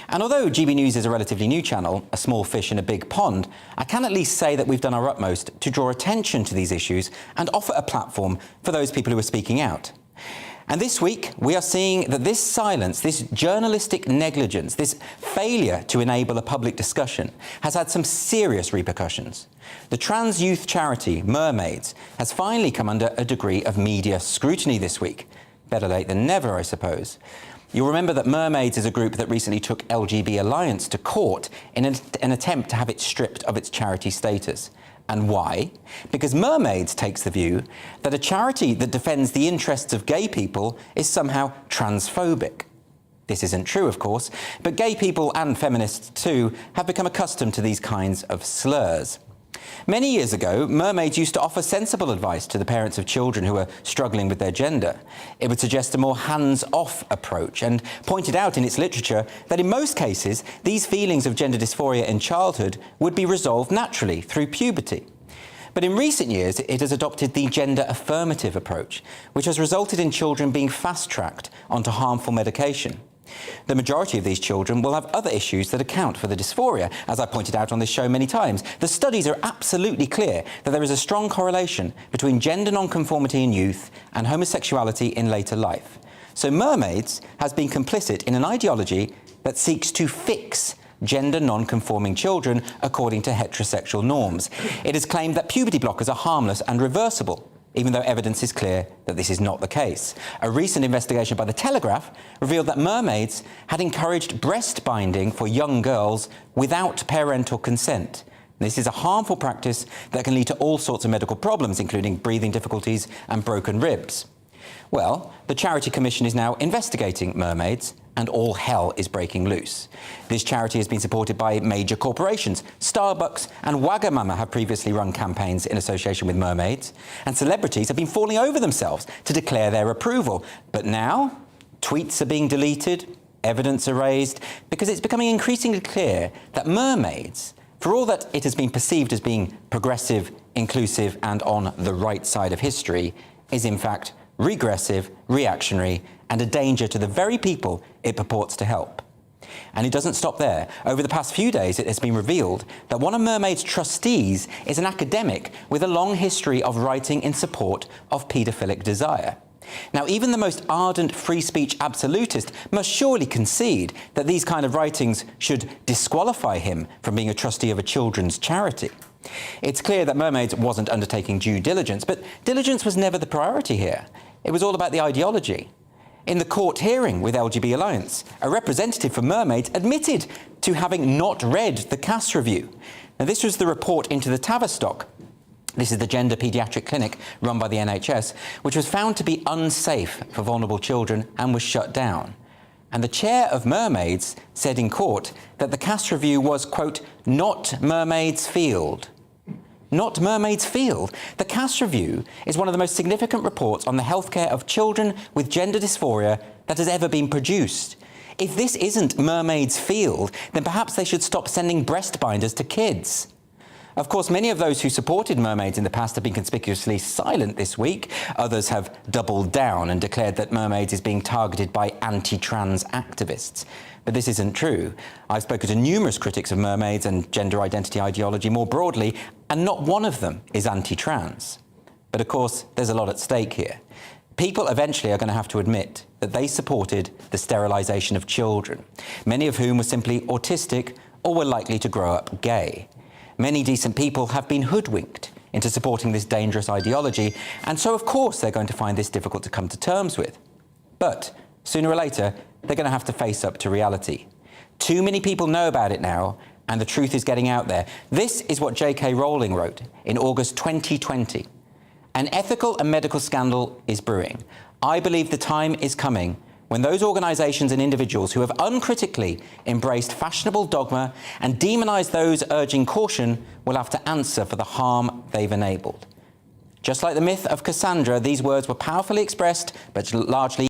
And although GB News is a relatively new channel, a small fish in a big pond, I can at least say that we've done our utmost to draw attention to these issues and offer a platform for those people who are speaking out. And this week, we are seeing that this silence, this journalistic negligence, this failure to enable a public discussion has had some serious repercussions. The trans youth charity, Mermaids, has finally come under a degree of media scrutiny this week. Better late than never, I suppose. You'll remember that Mermaids is a group that recently took LGB Alliance to court in an attempt to have it stripped of its charity status. And why? Because Mermaids takes the view that a charity that defends the interests of gay people is somehow transphobic. This isn't true, of course, but gay people and feminists too have become accustomed to these kinds of slurs. Many years ago, Mermaids used to offer sensible advice to the parents of children who were struggling with their gender. It would suggest a more hands-off approach and pointed out in its literature that in most cases, these feelings of gender dysphoria in childhood would be resolved naturally through puberty. But in recent years, it has adopted the gender affirmative approach, which has resulted in children being fast-tracked onto harmful medication. The majority of these children will have other issues that account for the dysphoria, as I pointed out on this show many times. The studies are absolutely clear that there is a strong correlation between gender nonconformity in youth and homosexuality in later life. So Mermaids has been complicit in an ideology that seeks to fix gender non-conforming children according to heterosexual norms. It has claimed that puberty blockers are harmless and reversible, even though evidence is clear that this is not the case. A recent investigation by The Telegraph revealed that Mermaids had encouraged breast binding for young girls without parental consent. This is a harmful practice that can lead to all sorts of medical problems, including breathing difficulties and broken ribs. Well, the Charity Commission is now investigating Mermaids, and all hell is breaking loose. This charity has been supported by major corporations. Starbucks and Wagamama have previously run campaigns in association with Mermaids, and celebrities have been falling over themselves to declare their approval. But now, tweets are being deleted, evidence erased, because it's becoming increasingly clear that Mermaids, for all that it has been perceived as being progressive, inclusive, and on the right side of history, is in fact regressive, reactionary, and a danger to the very people it purports to help. And it doesn't stop there. Over the past few days, it has been revealed that one of Mermaid's trustees is an academic with a long history of writing in support of paedophilic desire. Now, even the most ardent free speech absolutist must surely concede that these kind of writings should disqualify him from being a trustee of a children's charity. It's clear that Mermaids wasn't undertaking due diligence, but diligence was never the priority here. It was all about the ideology. In the court hearing with LGB Alliance, a representative for Mermaids admitted to having not read the Cass review. Now, this was the report into the Tavistock. This is the gender paediatric clinic run by the NHS, which was found to be unsafe for vulnerable children and was shut down. And the chair of Mermaids said in court that the Cass review was, quote, not Mermaids' field. Not Mermaids' field. The Cass review is one of the most significant reports on the healthcare of children with gender dysphoria that has ever been produced. If this isn't Mermaids' field, then perhaps they should stop sending breast binders to kids. Of course, many of those who supported mermaids in the past have been conspicuously silent this week. Others have doubled down and declared that mermaids is being targeted by anti-trans activists. But this isn't true. I've spoken to numerous critics of mermaids and gender identity ideology more broadly, and not one of them is anti-trans. But of course, there's a lot at stake here. People eventually are going to have to admit that they supported the sterilisation of children, many of whom were simply autistic or were likely to grow up gay. Many decent people have been hoodwinked into supporting this dangerous ideology, and so of course they're going to find this difficult to come to terms with. But sooner or later, they're going to have to face up to reality. Too many people know about it now, and the truth is getting out there. This is what J.K. Rowling wrote in August 2020. An ethical and medical scandal is brewing. I believe the time is coming when those organisations and individuals who have uncritically embraced fashionable dogma and demonised those urging caution will have to answer for the harm they've enabled. Just like the myth of Cassandra, these words were powerfully expressed, but largely